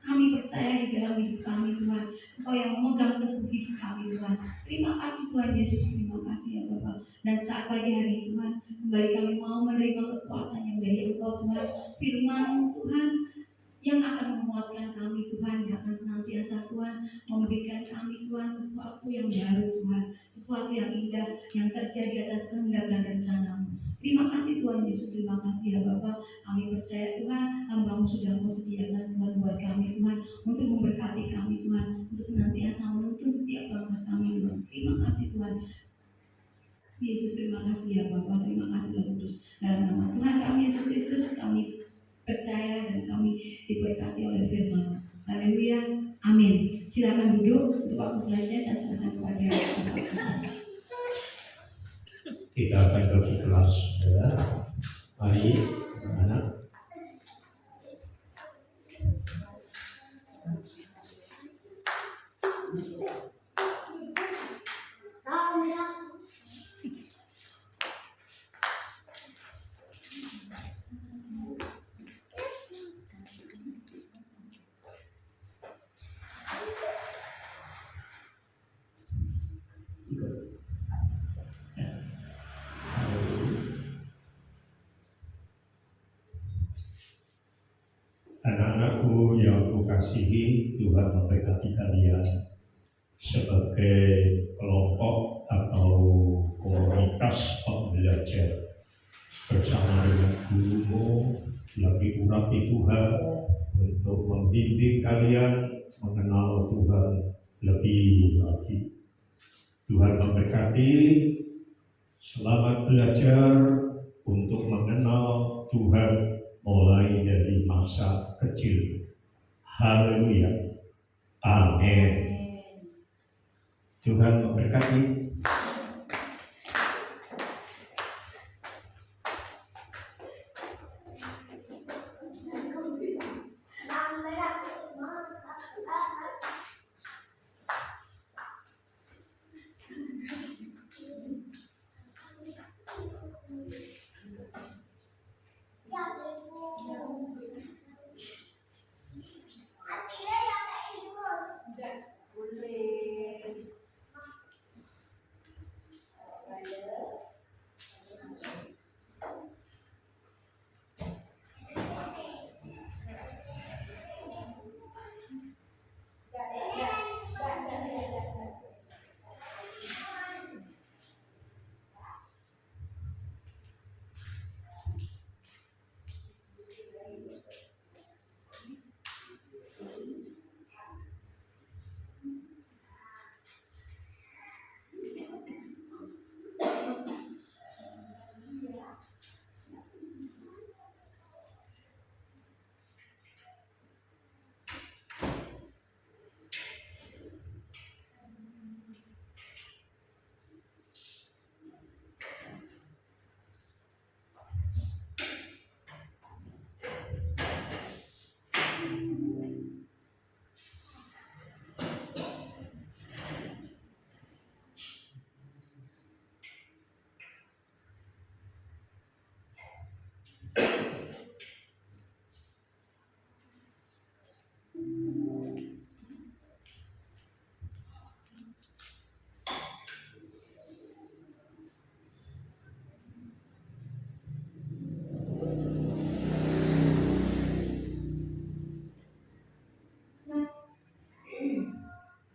kami percaya di dalam hidup kami Tuhan. Engkau yang memegang teguh hidup kami Tuhan. Terima kasih Tuhan Yesus, terima kasih ya Bapak. Dan saat pagi hari Tuhan, kembali kami mau menerima kekuatan yang dari Engkau Tuhan. Firman-Mu Tuhan yang akan menguatkan kami Tuhan, yang akan senantiasa Tuhan memberikan kami Tuhan sesuatu yang baru Tuhan, sesuatu yang indah yang terjadi atas kehendak dan rencana-Mu. Terima kasih Tuhan Yesus, terima kasih ya Bapak. Kami percaya Tuhan, Hamba-Mu sudah Kau sediakan Tuhan buat kami Tuhan, untuk memberkati kami Tuhan, untuk senantiasa menuntun setiap langkah kami Tuhan. Terima kasih Tuhan Yesus, terima kasih ya Bapak, terima kasih Roh Kudus. Dalam nama Tuhan kami Yesus Kristus, kami percaya dan kami diberkati oleh firman. Haleluya, amin. Silakan duduk. Untuk waktu selanjutnya saya serahkan kepada Bapak. Kita akan bagi kelas ya. Mari anak-anak. Anak-anakku yang kukasihi, Tuhan memberkati kalian sebagai kelompok atau komunitas pembelajar bersama dengan gurumu yang diurapi Tuhan untuk membimbing kalian mengenal Tuhan lebih lagi. Tuhan memberkati. Selamat belajar untuk mengenal Tuhan mulai dari masa kecil. Haleluya. Amin. Tuhan memberkati.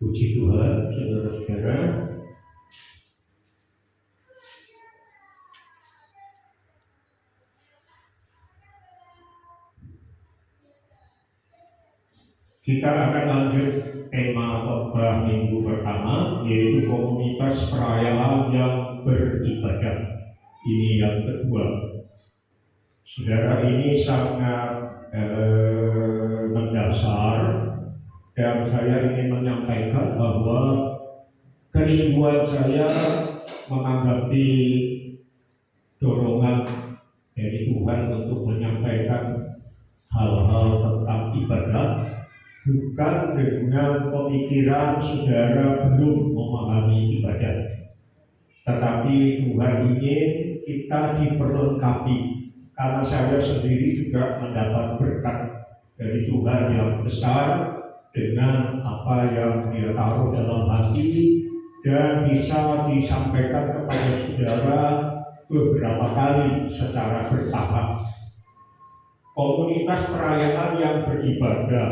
Puji Tuhan, saudara-saudara. Kita akan lanjut tema khotbah minggu pertama, yaitu komunitas perayaan yang beribadah. Ini yang kedua. Saudara, ini sangat mendasar. Dan saya ingin menyampaikan bahwa kerinduan saya menanggapi dorongan dari Tuhan untuk menyampaikan hal tentang ibadah, bukan dengan pemikiran saudara belum memahami ibadah, tetapi Tuhan ingin kita diperlengkapi, karena saya sendiri juga mendapat berkat dari Tuhan yang besar dengan apa yang Dia taruh dalam hati dan bisa disampaikan kepada saudara beberapa kali secara bertahap. Komunitas perayaan yang beribadah,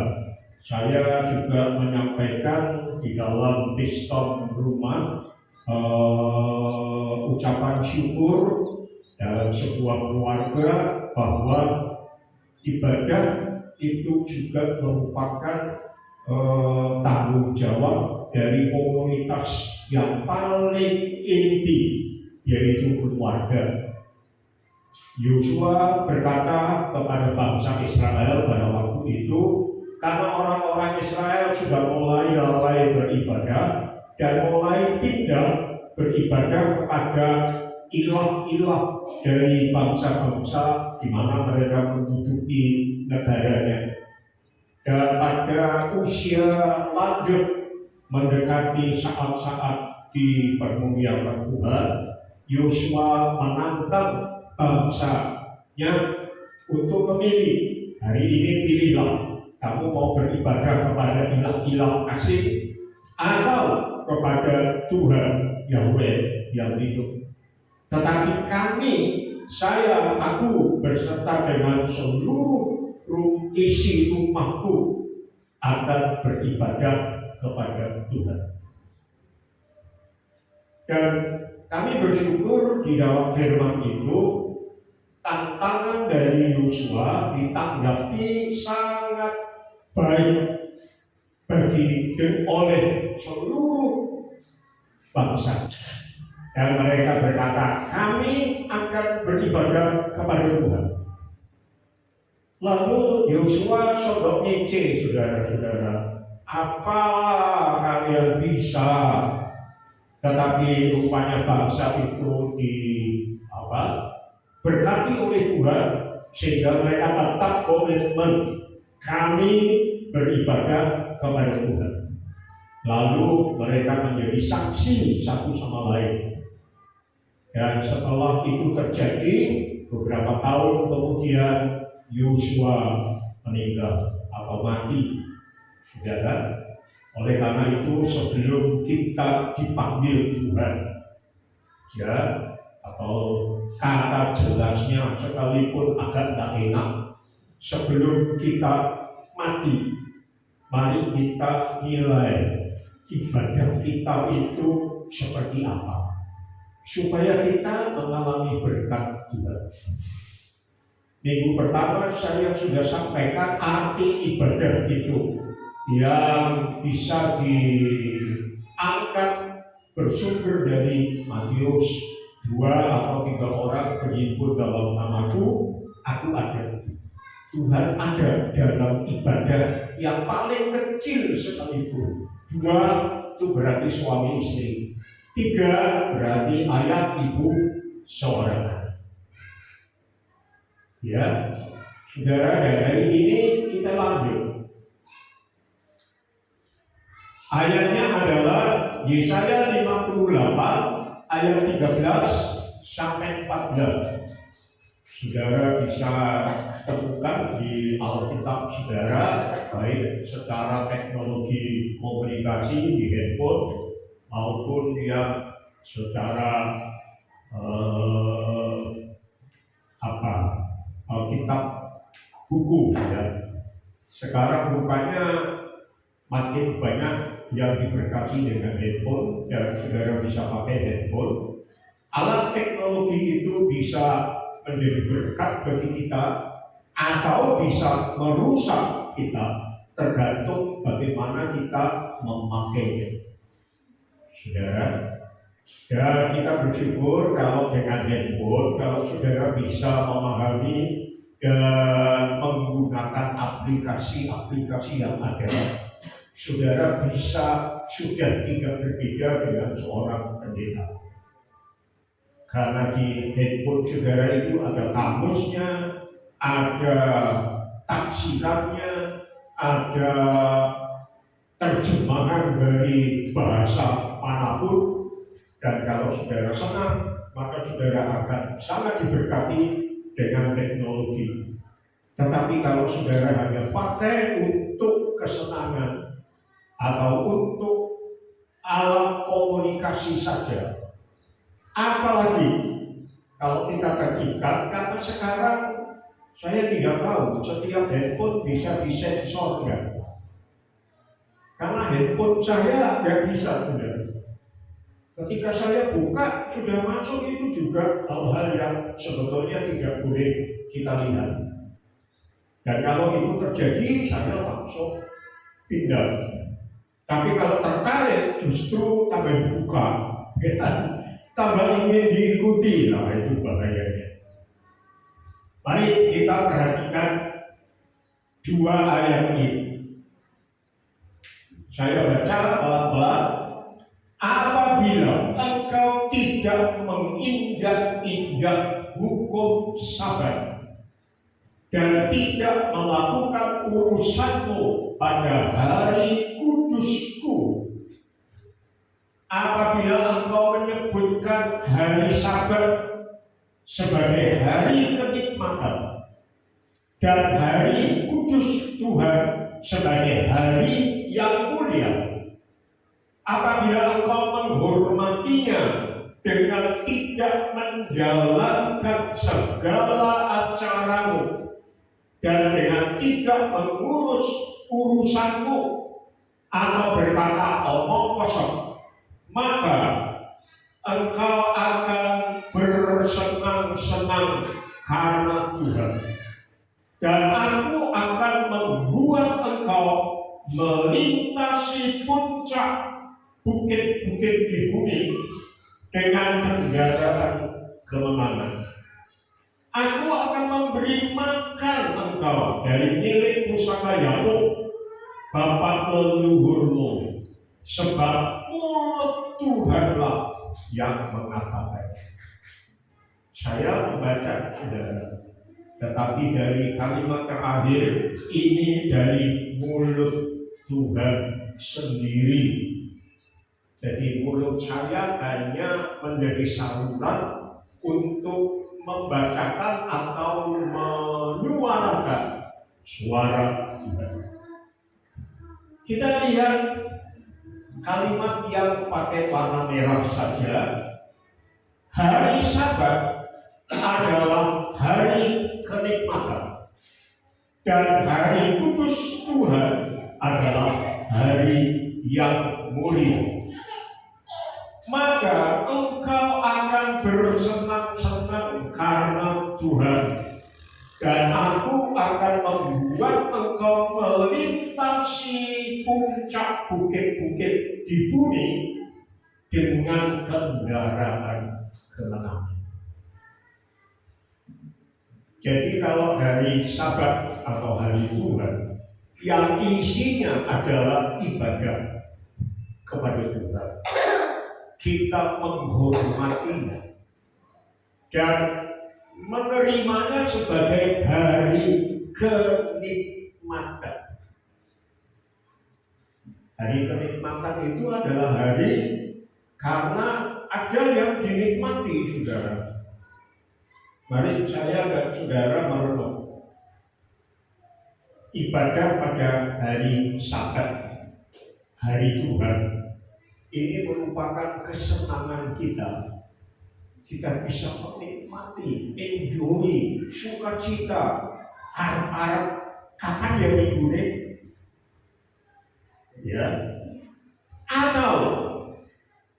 saya juga menyampaikan di dalam piston rumah ucapan syukur dalam sebuah keluarga bahwa ibadah itu juga merupakan tanggung jawab dari komunitas yang paling inti, yaitu keluarga. Yosua berkata kepada bangsa Israel pada waktu itu, karena orang-orang Israel sudah mulai lalai beribadah dan mulai tidak beribadah kepada ilah-ilah dari bangsa-bangsa di mana mereka menduduki negaranya. Dan pada usia lanjut mendekati saat-saat dipermuliakan Tuhan, Yosua menantang bangsanya untuk memilih. Hari ini pilihlah, kamu mau beribadah kepada ilah-ilah asing atau kepada Tuhan Yahweh yang hidup. Tetapi kami, aku berserta dengan seluruh isi rumahku akan beribadah kepada Tuhan. Dan kami bersyukur di dalam firman itu, tantangan dari Yosua ditanggapi sangat baik oleh seluruh bangsa. Dan mereka berkata, kami akan beribadah kepada Tuhan. Lalu Yosua sodok nyece, saudara-saudara, apa kalian bisa? Tetapi rupanya bangsa itu berkati oleh Tuhan, sehingga mereka tetap komitmen, kami beribadah kepada Tuhan. Lalu mereka menjadi saksi satu sama lain. Dan setelah itu terjadi, beberapa tahun kemudian Yosua meninggal atau mati, saudara. Oleh karena itu, sebelum kita dipanggil Tuhan, ya, atau kata jelasnya sekalipun agak tak enak, sebelum kita mati, mari kita nilai ibadah kita itu seperti apa, supaya kita mengalami berkat Tuhan. Minggu pertama saya sudah sampaikan arti ibadah itu yang bisa diangkat bersumber dari Matius 2 atau 3 orang berhimpun dalam namaku, aku ada. Tuhan ada dalam ibadah yang paling kecil sekalipun. 2 itu berarti suami istri. 3 berarti ayah ibu seorang. Ya, saudara, dan hari ini kita lanjut. Ayatnya adalah Yesaya 58 ayat 13 sampai 14. Saudara bisa temukan di Alkitab saudara, baik secara teknologi komunikasi di handphone maupun yang secara Alkitab buku, ya. Sekarang rupanya makin banyak yang diberkati dengan handphone dan saudara bisa pakai handphone. Alat teknologi itu bisa menjadi berkat bagi kita atau bisa merusak kita, tergantung bagaimana kita memakainya, saudara. Dan kita bersyukur kalau dengan handphone, kalau saudara bisa memahami dan menggunakan aplikasi-aplikasi yang ada, saudara sudah tidak berbeda dengan seorang pendeta. Karena di handphone saudara itu ada kamusnya, ada tafsirannya, ada terjemahan dari bahasa manapun, dan kalau saudara senang, maka saudara akan sangat diberkati dengan teknologi. Tetapi kalau saudara hanya pakai untuk kesenangan atau untuk alat komunikasi saja, apalagi kalau kita terikat, karena sekarang saya tidak tahu setiap handphone bisa disensor nggak? Karena handphone saya nggak bisa, saudara. Ketika saya buka, sudah masuk itu juga hal-hal yang sebetulnya tidak boleh kita lihat. Dan kalau itu terjadi, saya langsung pindah. Tapi kalau tertarik, justru tambah dibuka, tambah ingin diikuti, nah itu bahayanya. Mari kita perhatikan dua ayat ini. Saya baca pelan-pelan. Apabila engkau tidak menginjak-injak hukum Sabat dan tidak melakukan urusanmu pada hari kudusku, apabila engkau menyebutkan hari Sabat sebagai hari kenikmatan dan hari kudus Tuhan sebagai hari yang mulia, apabila engkau menghormatinya dengan tidak menjalankan segala acaramu dan dengan tidak mengurus urusanmu atau berkata omong kosong, maka engkau akan bersenang-senang karena Tuhan, dan aku akan membuat engkau melintasi puncak bukit-bukit di bumi dengan kendaraan kemenangan. Aku akan memberi makan engkau dari milik pusaka Yakub bapa leluhurmu, sebab mulut Tuhanlah yang mengatakan. Saya membaca, saudara, tetapi dari kalimat terakhir ini dari mulut Tuhan sendiri. Jadi mulut saya hanya menjadi saluran untuk membacakan atau menyuarakan suara Tuhan. Kita lihat kalimat yang pakai warna merah saja. Hari Sabat adalah hari kenikmatan, dan hari kudus Tuhan adalah hari yang mulia. Maka engkau akan bersenang-senang karena Tuhan, dan aku akan membuat engkau melintasi puncak bukit-bukit di bumi dengan kendaraan kemenangan. Jadi kalau hari Sabat atau hari Tuhan yang isinya adalah ibadah kepada Tuhan, kita menghormatinya dan menerimanya sebagai hari kenikmatan. Hari kenikmatan itu adalah hari karena ada yang dinikmati, saudara. Mari saya dan saudara merenung ibadah pada hari Sabat, hari Tuhan. Ini merupakan kesenangan kita. Kita bisa menikmati, enjoy, sukacita, harap-harap kapan ya minggu ini? Ya. Atau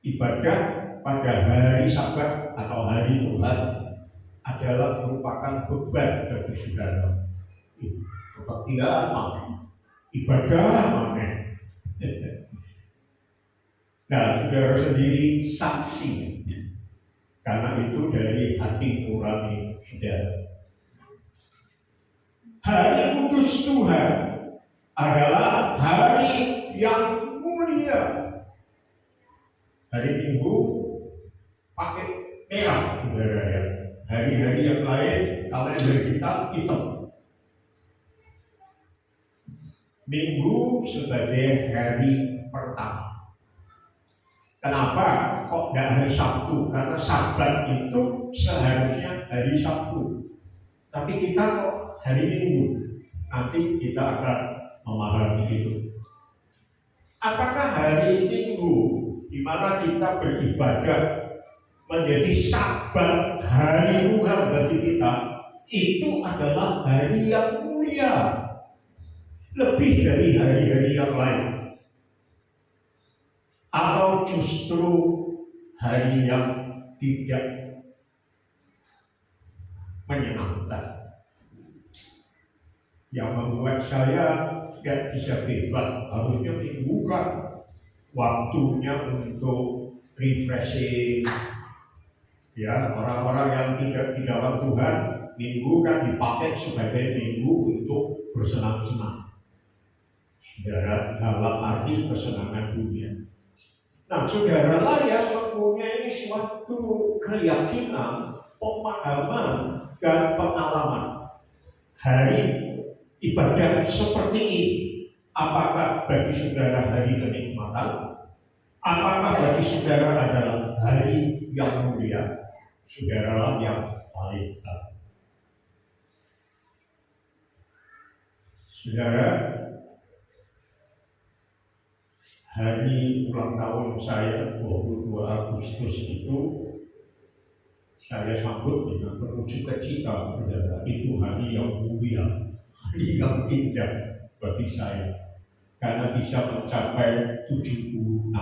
ibadah pada hari Sabat atau hari Tuhan adalah merupakan beban bagi saudara. Kebahagiaan mana? Ibadah mana? Nah, saudara sendiri saksi, karena itu dari hati nurani saudara. Hari kudus Tuhan adalah hari yang mulia. Hari Minggu pakai merah, saudara ya. Hari-hari yang lain kalender kita hitam. Minggu sebagai hari pertama. Kenapa kok tidak hari Sabtu? Karena Sabat itu seharusnya hari Sabtu. Tapi kita kok hari Minggu. Nanti kita akan memahami itu. Apakah hari Minggu di mana kita beribadah menjadi Sabat, hari Tuhan bagi kita, itu adalah hari yang mulia, lebih dari hari-hari yang lain? Atau justru hari yang tidak menyenangkan, yang membuat saya tidak bisa bebas? Harusnya Minggu kan waktunya untuk refreshing, ya, orang-orang yang tidak di dalam Tuhan. Minggu kan dipakai sebagai minggu untuk bersenang-senang, saudara, dalam arti kesenangan dunia. Nah, saudara lah yang mempunyai suatu keyakinan, pemahaman, dan pengalaman hari ibadah seperti ini. Apakah bagi saudara hari kenikmatan? Apakah bagi saudara adalah hari yang mulia? Saudara yang paling tahu. Saudara, hari ulang tahun saya 22 Agustus itu saya sambut dengan penuh sukacita, saudara. Itu hari yang mulia, hari yang indah bagi saya, karena bisa mencapai 76.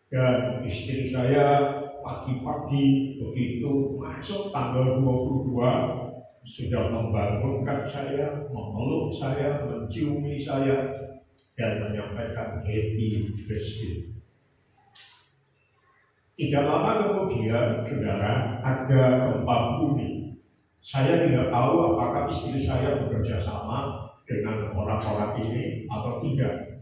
Dan istri saya pagi-pagi begitu masuk tanggal 22 sudah membangunkan saya, memeluk saya, menciumi saya, dan menyampaikan happy birthday. Tidak lama kemudian, saudara, ada gempa bumi. Saya tidak tahu apakah istri saya bekerja sama dengan orang-orang ini atau tidak.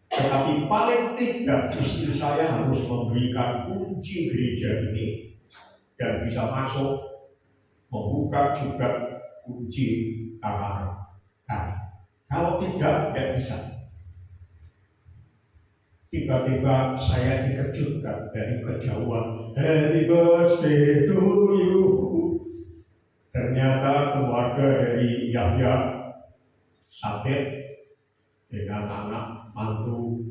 Tetapi paling tidak istri saya harus memberikan kunci gereja ini dan bisa masuk, membuka juga kunci kamar kami. Kalau tidak bisa. Tiba-tiba saya dikejutkan dari kejauhan, happy birthday to you. Ternyata keluarga dari Yahya sampai dengan anak, mantu,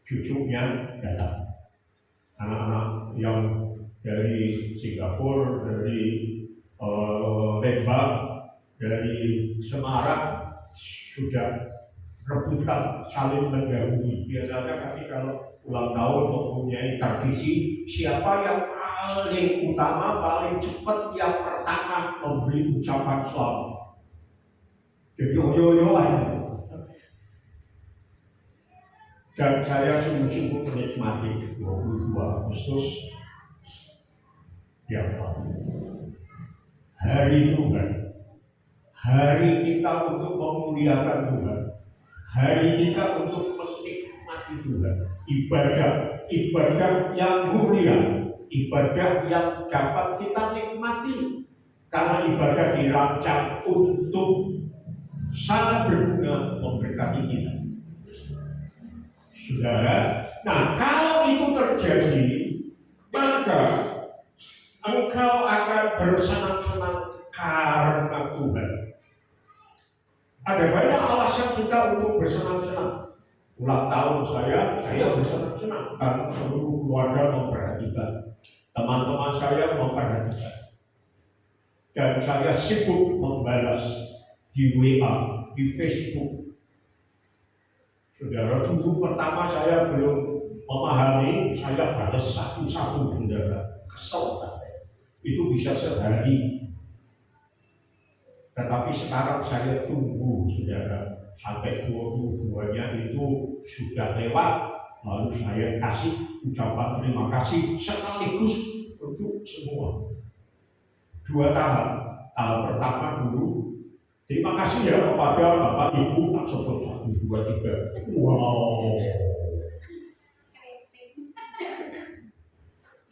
cucunya datang. Anak-anak yang dari Singapura, dari Lembang, dari Semarang sudah rebutan saling mendahului. Biasanya kami kalau ulang tahun mempunyai tradisi, siapa yang paling utama, paling cepat, yang pertama memberi ucapan selamat. Jadi oyo-oyo aja. Dan saya sungguh-sungguh menikmati 22 Agustus yang lalu. Hari Tuhan, hari kita untuk memuliakan Tuhan, hari kita untuk menikmati Tuhan. Ibadah yang mulia, ibadah yang dapat kita nikmati, karena ibadah dirancang untuk sangat berguna memberkati kita. Saudara, nah kalau itu terjadi, maka engkau akan bersenang-senang karena Tuhan. Ada banyak alasan kita untuk bersenang-senang. Ulang tahun saya bersenang-senang karena seluruh keluarga memperhatikan, teman-teman saya memperhatikan, dan saya sibuk membalas di WA, di Facebook. Saudara, dulu pertama saya belum memahami, saya balas satu-satu, saudara. Kesel saya. Itu bisa sehari. Tetapi sekarang saya tunggu, saudara, sampai 22-nya itu sudah lewat, lalu saya kasih ucapan terima kasih sekaligus untuk semua. 2 tahap. Tahap pertama dulu, terima kasih ya kepada Bapak Ibu, tak sebut 1, 2, 3. Wow.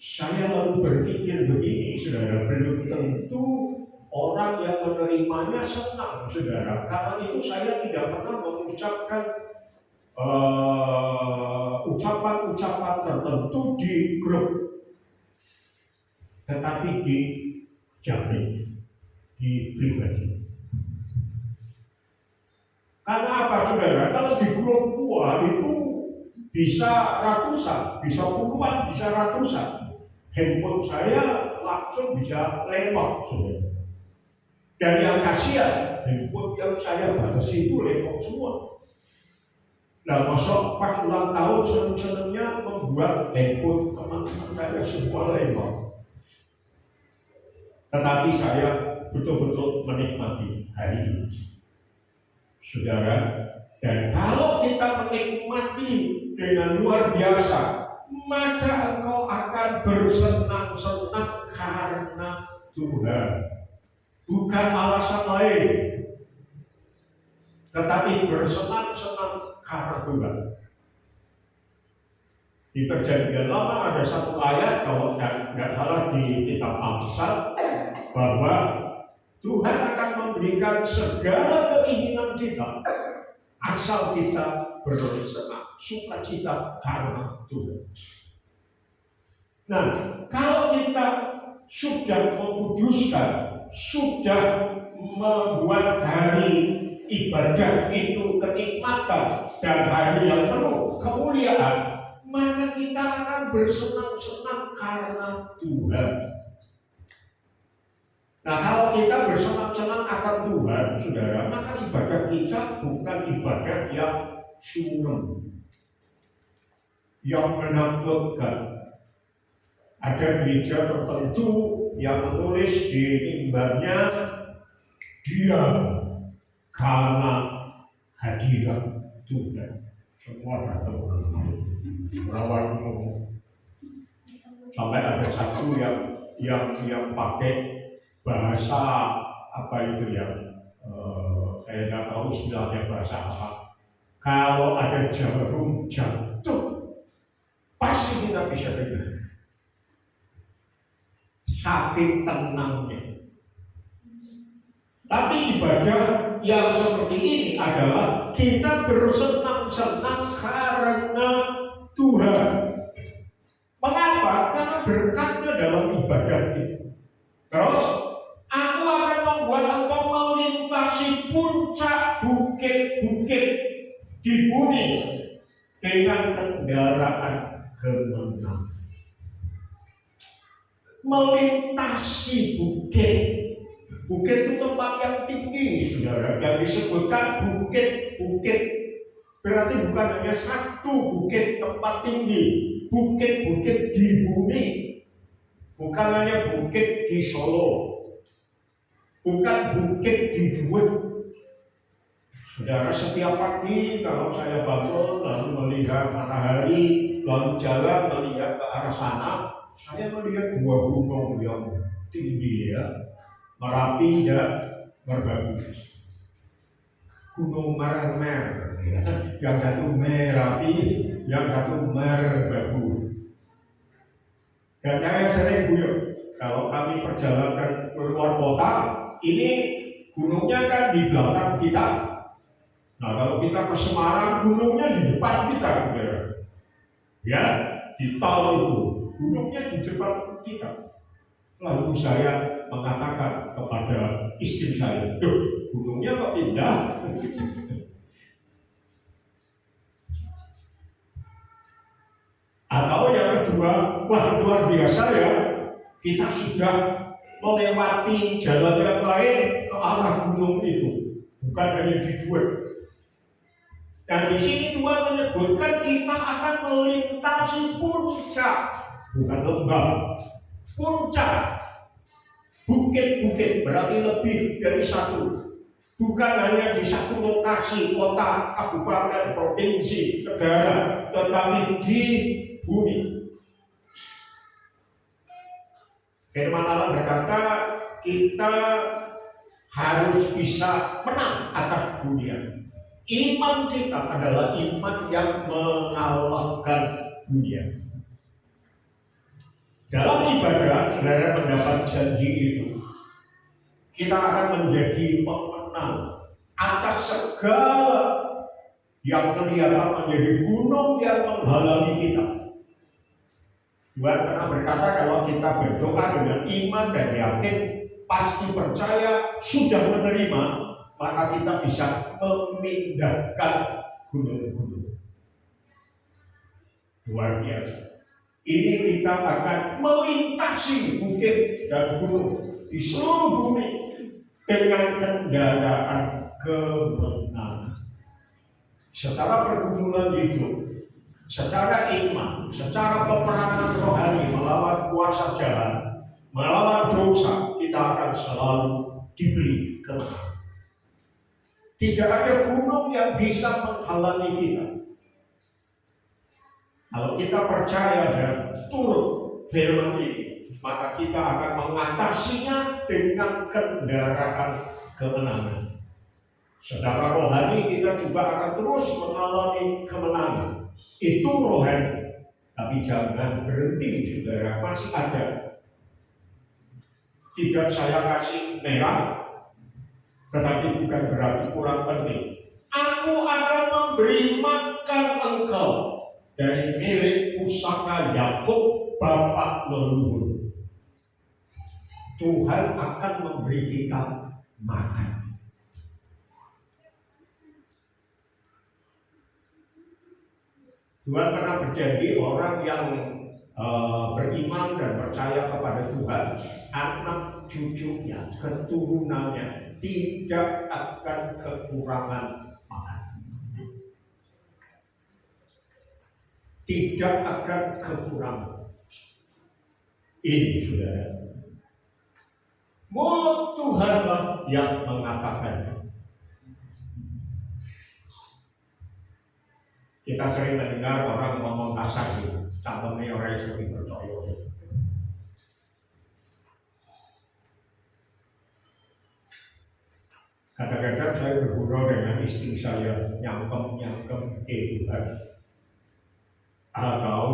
Saya lalu berpikir begini, saudara, belum tentu orang yang menerimanya senang, saudara. Karena itu saya tidak pernah mengucapkan ucapan-ucapan tertentu di grup, tetapi di jamin, di pribadi. Karena apa, saudara? Kalau di grup gua itu bisa ratusan, bisa puluhan, bisa ratusan. Handphone saya langsung bisa lemot, saudara. Dan yang kasihan, handphone yang saya batas itu lemot semua. Nah, masuk pas ulang tahun seneng-senengnya membuat handphone teman-teman saya semua lemot. Tetapi saya betul-betul menikmati hari ini, saudara. Dan kalau kita menikmati dengan luar biasa, maka engkau akan bersenang-senang karena Tuhan. Bukan alasan lain, tetapi bersenang-senang karena Tuhan. Di Perjanjian Lama ada satu ayat, kalau nggak salah di kitab Amsal, bahwa Tuhan akan memberikan segala keinginan kita asal kita bersenang sukacita karena Tuhan. Nah, kalau kita sudah mengkuduskan, sudah membuat hari ibadah itu kenikmatan dan hari yang penuh kemuliaan, maka kita akan bersenang-senang karena Tuhan. Nah, kalau kita bersenang-senang akan Tuhan, saudara, maka ibadah kita bukan ibadah yang suram, yang menakutkan. Ada gereja tertentu yang menulis di mimbarnya, diam karena hadirat Tuhan. Semua datang merawat umum. Sampai ada satu yang pakai bahasa apa itu ya, saya nggak tahu istilahnya bahasa apa. Kalau ada jarum jatuh, pasti kita bisa dengar. Saking tenangnya. Tapi ibadah yang seperti ini adalah kita bersenang-senang karena Tuhan. Mengapa? Karena berkatnya dalam ibadah itu. Terus, aku akan membuat engkau melintasi puncak bukit-bukit di bumi dengan kendaraan kemenangan. Melintasi bukit. Bukit itu tempat yang tinggi, saudara. Yang disebutkan bukit-bukit berarti bukan hanya satu bukit tempat tinggi, bukit-bukit di bumi. Bukan hanya bukit di Solo, bukan bukit di Duet. Saudara, setiap pagi kalau saya bangun lalu melihat matahari, lalu jalan melihat ke arah sana, saya melihat dua gunung yang tinggi ya, Merapi dan Merbabu. Gunung Mermer, ya. Yang satu Merapi, yang satu Merbabu. Dan saya sering guyon, kalau kami perjalanan ke luar kota, ini gunungnya kan di belakang kita. Nah, kalau kita ke Semarang, gunungnya di depan kita, saudara. Ya, di tol itu, gunungnya di depan kita. Lalu saya mengatakan kepada istri saya, "Duh, gunungnya kok pindah?" Atau yang kedua, wah luar biasa ya, kita sudah melewati jalan yang lain ke arah gunung itu, bukan hanya di Duet. Dan di sini Tuhan menyebutkan kita akan melintasi puncak, bukan lembah, puncak, bukit-bukit berarti lebih dari satu. Bukan hanya di satu lokasi, kota, kabupaten, provinsi, negara, tetapi di bumi. Firman Allah berkata, kita harus bisa menang atas dunia. Iman kita adalah iman yang mengalahkan dunia. Dalam ibadah, saudara mendapat janji itu. kita akan menjadi pemenang atas segala yang kelihatan menjadi gunung yang menghalangi kita. Tuhan pernah berkata kalau kita berdoa dengan iman dan yakin, pasti percaya, sudah menerima, maka kita bisa memindahkan gunung-gunung. Luar biasa. Ini kita akan melintasi bukit dan gunung di seluruh bumi dengan kendaraan kemenangan. Secara pergumulan hidup, secara iman, secara peperangan rohani melawan kuasa jalan, melawan dosa, kita akan selalu diberi kemenangan. Tidak ada gunung yang bisa menghalangi kita. Kalau kita percaya dan turut firman ini, maka kita akan mengatasinya dengan kendaraan kemenangan. Secara rohani kita juga akan terus mengalami kemenangan. Itu rohani. Tapi jangan berhenti, saudara, masih ada. Tidak saya kasih merah, tetapi bukan berarti kurang penting. Aku akan memberi makan engkau dari milik pusaka Yakub bapak leluhur. Tuhan akan memberi kita makan. Tuhan pernah berjanji orang yang beriman dan percaya kepada Tuhan, anak cucunya, keturunannya tidak akan kekurangan makan. Tidak akan kekurangan. Ini saudara. Mulut Tuhanlah yang mengatakan. Kita sering mendengar orang ngomong kasar gitu, contohnya orang yang lebih percaya. Kadang-kadang saya bergurau dengan istri saya, nyangkem Tuhan, atau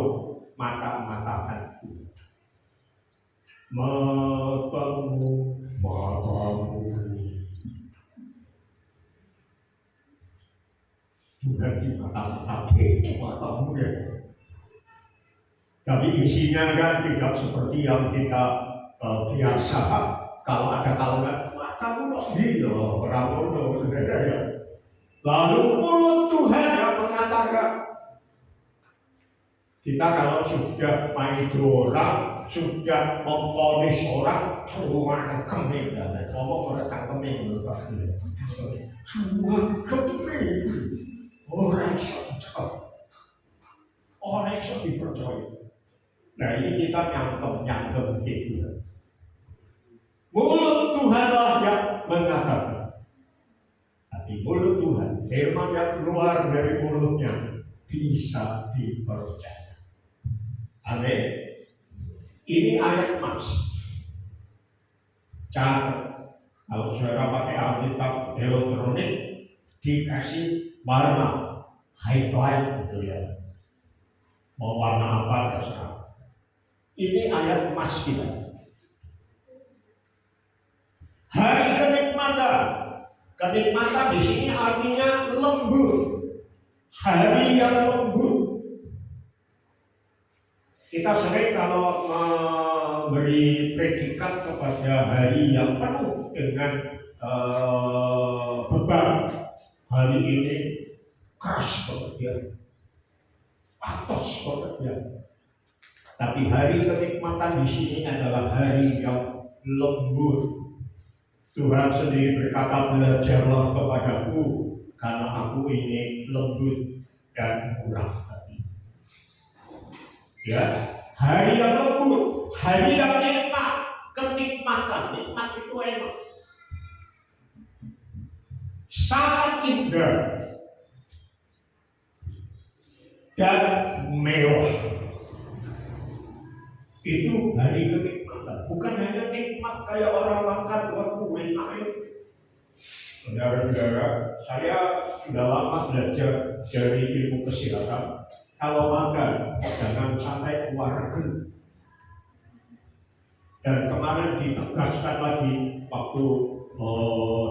mata-matakanku, matamu. Tuhan di matamu ya. Tapi isinya kan tidak seperti yang kita biasa. Kalau ada kalimat matamu loh, gitu orang saudara ya. Lalu mulut Tuhan yang mengatakan. Kita kalau sudah maido orang, sudah memvonis orang, cuma keming, ngomong orang keming, cuma keming. Orang yang dipercaya. Nah ini kita nyangkem gitu. Mulut Tuhanlah yang mengatakan. Tapi mulut Tuhan, firman yang keluar dari mulutnya bisa dipercaya. Amin. Ini ayat emas. Catat. Kalau saudara pakai Alkitab elektronik, dikasih warna highlight gitu ya. Mau warna apa terserah. Ini ayat emas kita. Hari kenikmatan. Kenikmatan di sini artinya lembut. Hari yang lembut. Kita sering kalau memberi predikat kepada hari yang penuh dengan beban. Hari ini keras bekerja, patos bekerja. Tapi hari kenikmatan di sini adalah hari yang lembut. Tuhan sendiri berkata, belajarlah kepadaku, karena aku ini lembut dan murah hati. Ya, hari yang lembut, hari yang enak, kenikmatan, nikmat itu enak. Sangat indah dan mewah. Itu hari kenikmatan. Bukan hanya nikmat kayak orang makan waduh enak. Saudara-saudara, saya sudah lama belajar dari ilmu kesehatan. Kalau makan jangan sampai keluar gen. Dan kemarin ditegaskan lagi waktu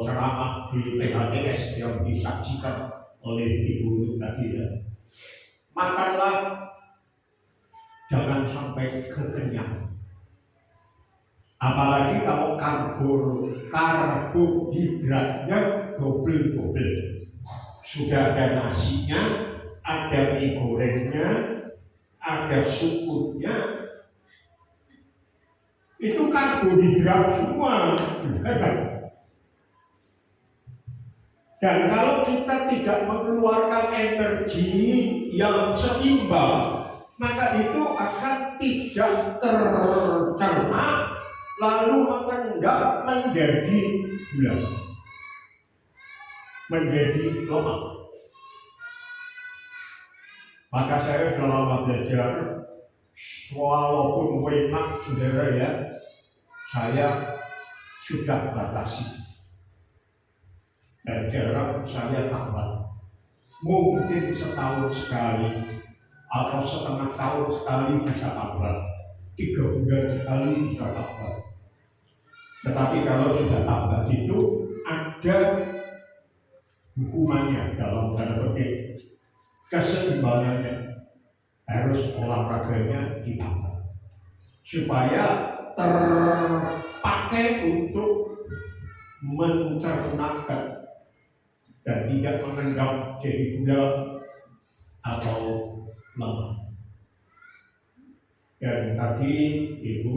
ceramah di PHTS yang disaksikan oleh Ibu tadi ya. Makanlah, jangan sampai kekenyang. Apalagi kalau karbohidratnya double. Sudah ada nasinya, ada mie gorengnya, ada sukunya. Itu karbohidrat semua. Dan kalau kita tidak mengeluarkan energi yang seimbang, maka itu akan tidak tercerna, lalu mengendap menjadi gula, menjadi lemak. Maka saya selama belajar, walaupun enak saudara ya, saya sudah batasi. Dan jarang saya tambah. Mungkin setahun sekali atau setengah tahun sekali bisa tambah, 3 bulan sekali bisa tambah. Tetapi kalau sudah tambah itu ada hukumannya dalam tanda petik, keseimbangannya, harus olahraganya ditambah supaya terpakai untuk mencernakan dan tidak mengendap jadi gula atau lemak. Dan tadi Ibu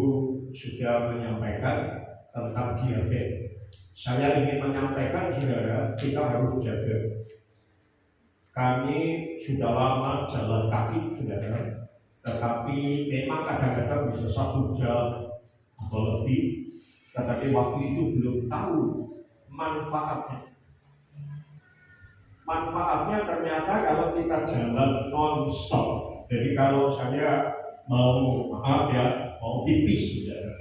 sudah menyampaikan tentang diabetes. Saya ingin menyampaikan saudara, kita harus jaga. Kami sudah lama jalan kaki saudara, tetapi memang kadang-kadang bisa 1 jam atau lebih, tetapi waktu itu belum tahu manfaatnya. Manfaatnya ternyata kalau kita jalan non-stop. Jadi kalau saya mau pipis saudara,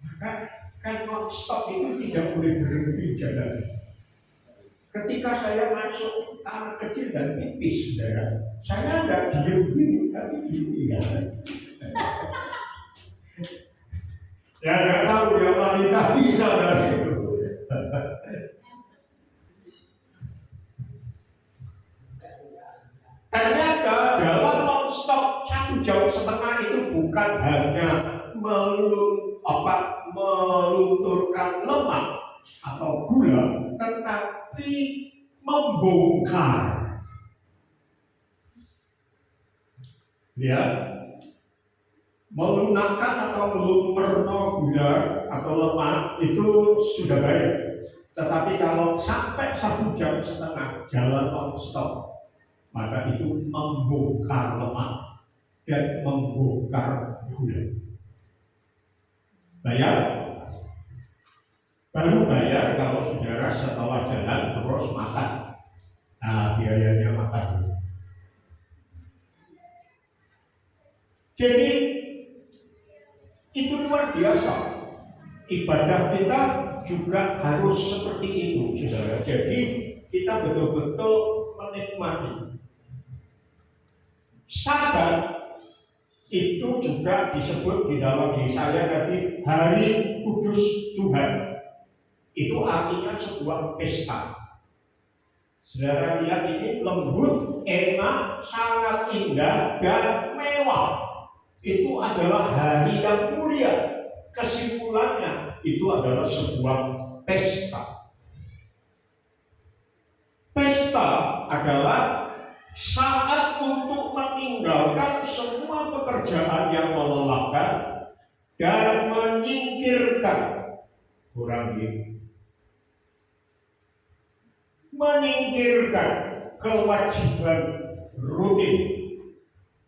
maka kan non-stop itu tidak boleh berhenti jalan. Ketika saya masuk kamar kecil dan pipis saudara, saya tidak diem gini, tapi gini ya. Ya nggak tahu ya wanita bisa dari itu. Ternyata jalan non-stop 1,5 jam itu bukan hanya melunturkan lemak atau gula, tetapi membongkar. Ya, melunakkan atau melumperno gula atau lemak itu sudah baik. Tetapi kalau sampai 1,5 jam jalan non-stop, maka itu membongkar lemak dan membongkar gula. Bayar? Baru bayar kalau saudara setelah jalan terus makan. Nah, biayanya makan. Jadi itu luar biasa. Ibadah kita juga harus seperti itu, saudara. Jadi kita betul-betul menikmati. Sabat itu juga disebut di dalam Yesaya tadi Hari Kudus Tuhan. Itu artinya sebuah pesta. Saudara lihat ini lembut, enak, sangat indah dan mewah. Itu adalah hari yang mulia. Kesimpulannya itu adalah sebuah pesta. Pesta adalah saat untuk meninggalkan semua pekerjaan yang melelahkan dan menyingkirkan kewajiban rutin.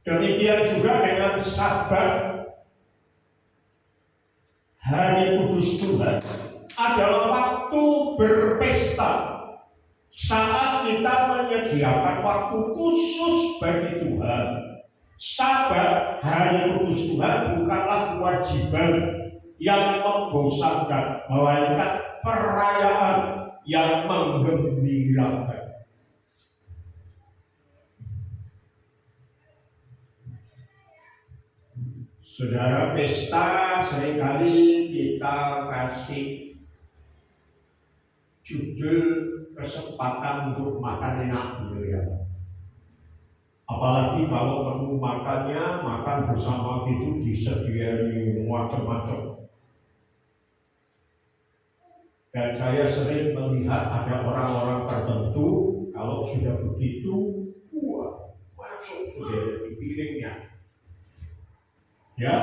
Demikian juga dengan Sabat, Hari Kudus Tuhan adalah waktu berpesta. Saat kita menyediakan waktu khusus bagi Tuhan. Sabat, Hari Kudus Tuhan bukanlah kewajiban yang membosankan, melainkan perayaan yang menggembirakan. Saudara, pesta seringkali kita kasih judul kesempatan untuk makan enak gitu ya. Apalagi kalau menu makannya makan bersama itu disediakan macam-macam. Dan saya sering melihat ada orang-orang tertentu kalau sudah begitu, wah, masuk sudah di piringnya. Ya,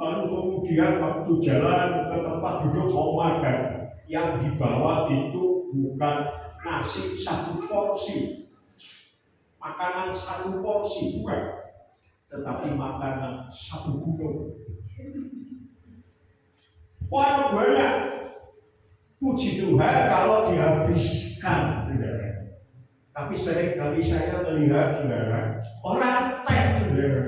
lalu kemudian waktu jalan ke tempat duduk mau makan, yang dibawa itu bukan nasi satu porsi, makanan satu porsi, bukan, tetapi makanan satu gunung. Wah, banyak. Puji Tuhan kalau dihabiskan, saudara. Tapi seringkali saya melihat, saudara, orang teh, saudara.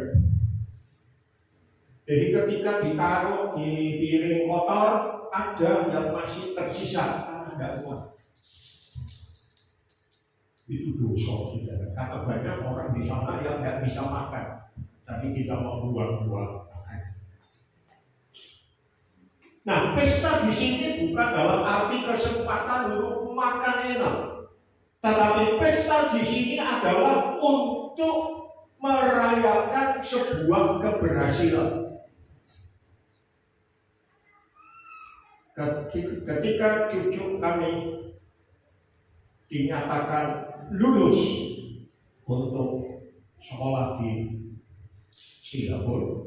Jadi ketika ditaruh di piring kotor, ada yang masih tersisa karena tidak kuat. Itu dosa, saudara. Karena banyak orang di sana yang tidak bisa makan, tapi kita mau buang-buang. Nah, pesta di sini bukan dalam arti kesempatan untuk makan enak, tetapi pesta di sini adalah untuk merayakan sebuah keberhasilan. Ketika cucu kami dinyatakan lulus untuk sekolah di Singapura,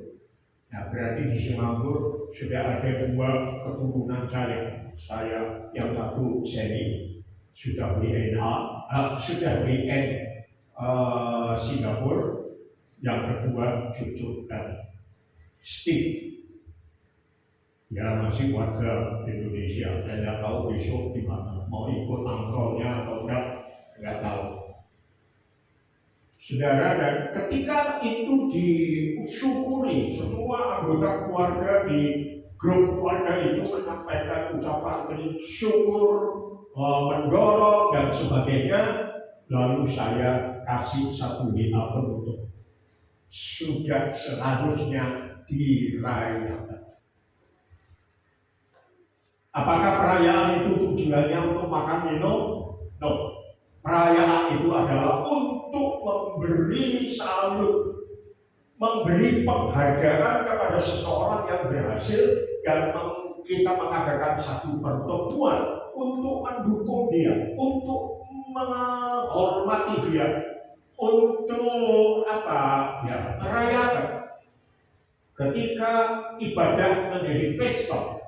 nah berarti di Singapura sudah ada dua keturunan saya yang satu Seni sudah WNA, sudah WN Singapura, yang kedua cucu dan Steve, ya masih warga Indonesia. Saya tidak tahu besok di mana, mau ikut angkornya atau enggak tahu. Saudara, dan ketika itu disyukuri, semua anggota keluarga di grup keluarga itu menyampaikan ucapan bersyukur, mendorong dan sebagainya. Lalu saya kasih satu WA penutup, sudah seharusnya dirayakan. Apakah perayaan itu tujuannya untuk makan minum? No. Perayaan itu adalah untuk memberi salut, memberi penghargaan kepada seseorang yang berhasil, dan kita mengadakan satu pertemuan untuk mendukung dia, untuk menghormati dia, untuk merayakan. Ketika ibadah menjadi pesta,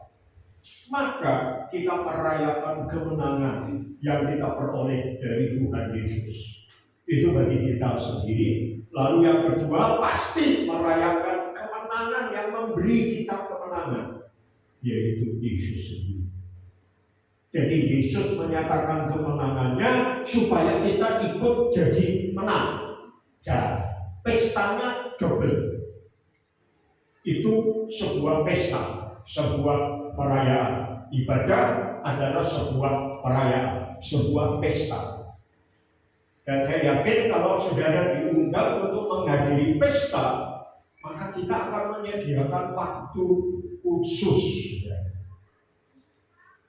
maka kita merayakan kemenangan yang kita peroleh dari Tuhan Yesus. Itu bagi kita sendiri. Lalu yang kedua, pasti merayakan kemenangan yang memberi kita kemenangan, yaitu Yesus sendiri. Jadi Yesus menyatakan kemenangannya supaya kita ikut jadi menang. Dan pestanya double. Itu sebuah pesta, sebuah perayaan. Ibadah adalah sebuah perayaan, sebuah pesta. Dan saya yakin kalau saudara diundang untuk menghadiri pesta, maka kita akan menyediakan waktu khusus.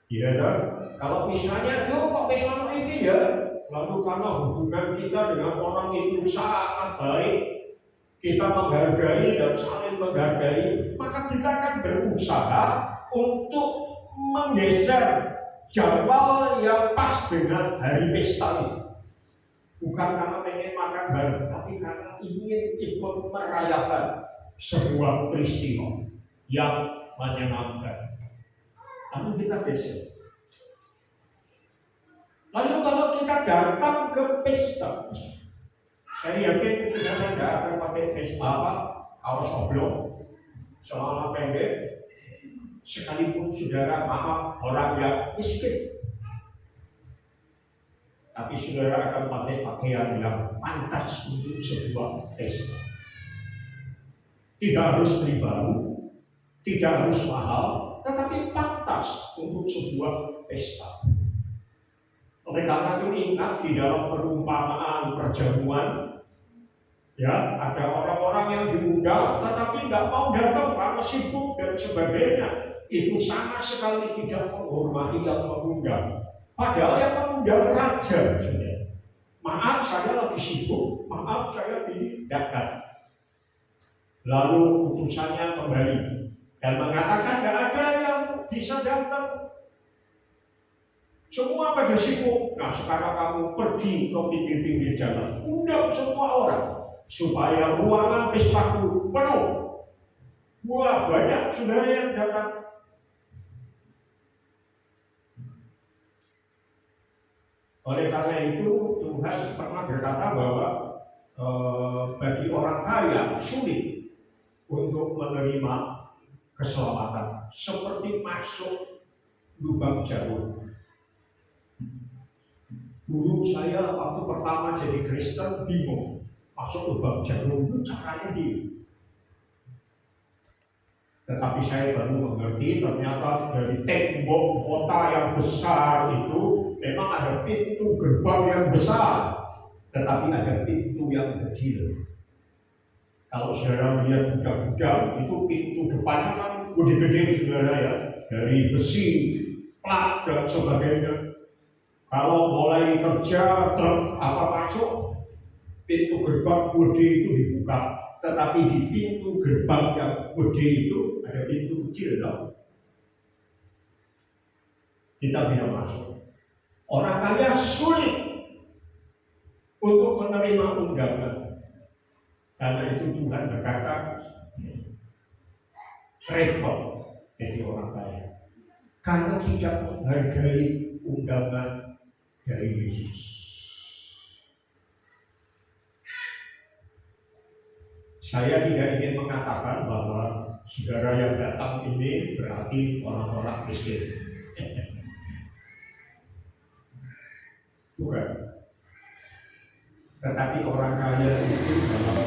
Iya kan? Kalau misalnya, kok pesta ini ya, lalu karena hubungan kita dengan orang itu sangat baik, kita menghargai dan saling menghargai, maka kita akan berusaha untuk menggeser jadwal yang pas dengan hari pesta ini. Bukan karena pengen makan bareng, tapi karena ingin ikut merayakan sebuah peristiwa yang menyenangkan. Lalu kita geser. Lalu kalau kita datang ke pesta, saya yakin saudara tidak akan pakai pesta kaos oblong, celana pendek. Sekalipun saudara maaf orang yang miskin, tapi saudara akan pakai pakaian yang pantas untuk sebuah pesta. Tidak harus beli baru, tidak harus mahal, tetapi pantas untuk sebuah pesta. Oleh karena itu ingat di dalam perumpamaan perjamuan, Ya, ada orang-orang yang diundang tetapi nggak mau datang karena sibuk dan sebagainya. Itu sama sekali tidak menghormati yang mengundang. Padahal yang mengundang raja, saudara. Maaf, saya lagi sibuk. Maaf, saya tidak. Lalu utusannya kembali dan mengatakan tidak ada yang bisa datang. Semua pada sibuk. Nah, sekarang kamu pergi ke pinggir-pinggir jalan, undang semua orang supaya ruangan pestaku penuh. Wah, banyak saudara yang datang. Oleh karena itu Tuhan pernah berkata bahwa bagi orang kaya sulit untuk menerima keselamatan, seperti masuk lubang jarum. Dulu saya waktu pertama jadi Kristen bingung, masuk lubang jarum itu caranya tetapi saya baru mengerti ternyata dari tembok kota yang besar itu memang ada pintu gerbang yang besar, tetapi ada pintu yang kecil. Kalau saudara melihat gudang-gudang itu pintu depannya kan gede-gede saudara ya, dari besi, plat dan sebagainya. Kalau mulai kerja truk apa masuk, pintu gerbang gede itu dibuka, tetapi di pintu gerbang yang gede itu ada pintu kecil dong. Kita tidak masuk. Orang kaya sulit untuk menerima undangan. Karena itu Tuhan berkata, repot jadi orang kaya. Karena tidak menghargai undangan dari Yesus. Saya tidak ingin mengatakan bahwa saudara yang datang ini berarti orang-orang miskin. Bukan. Tetapi orang kaya itu dalam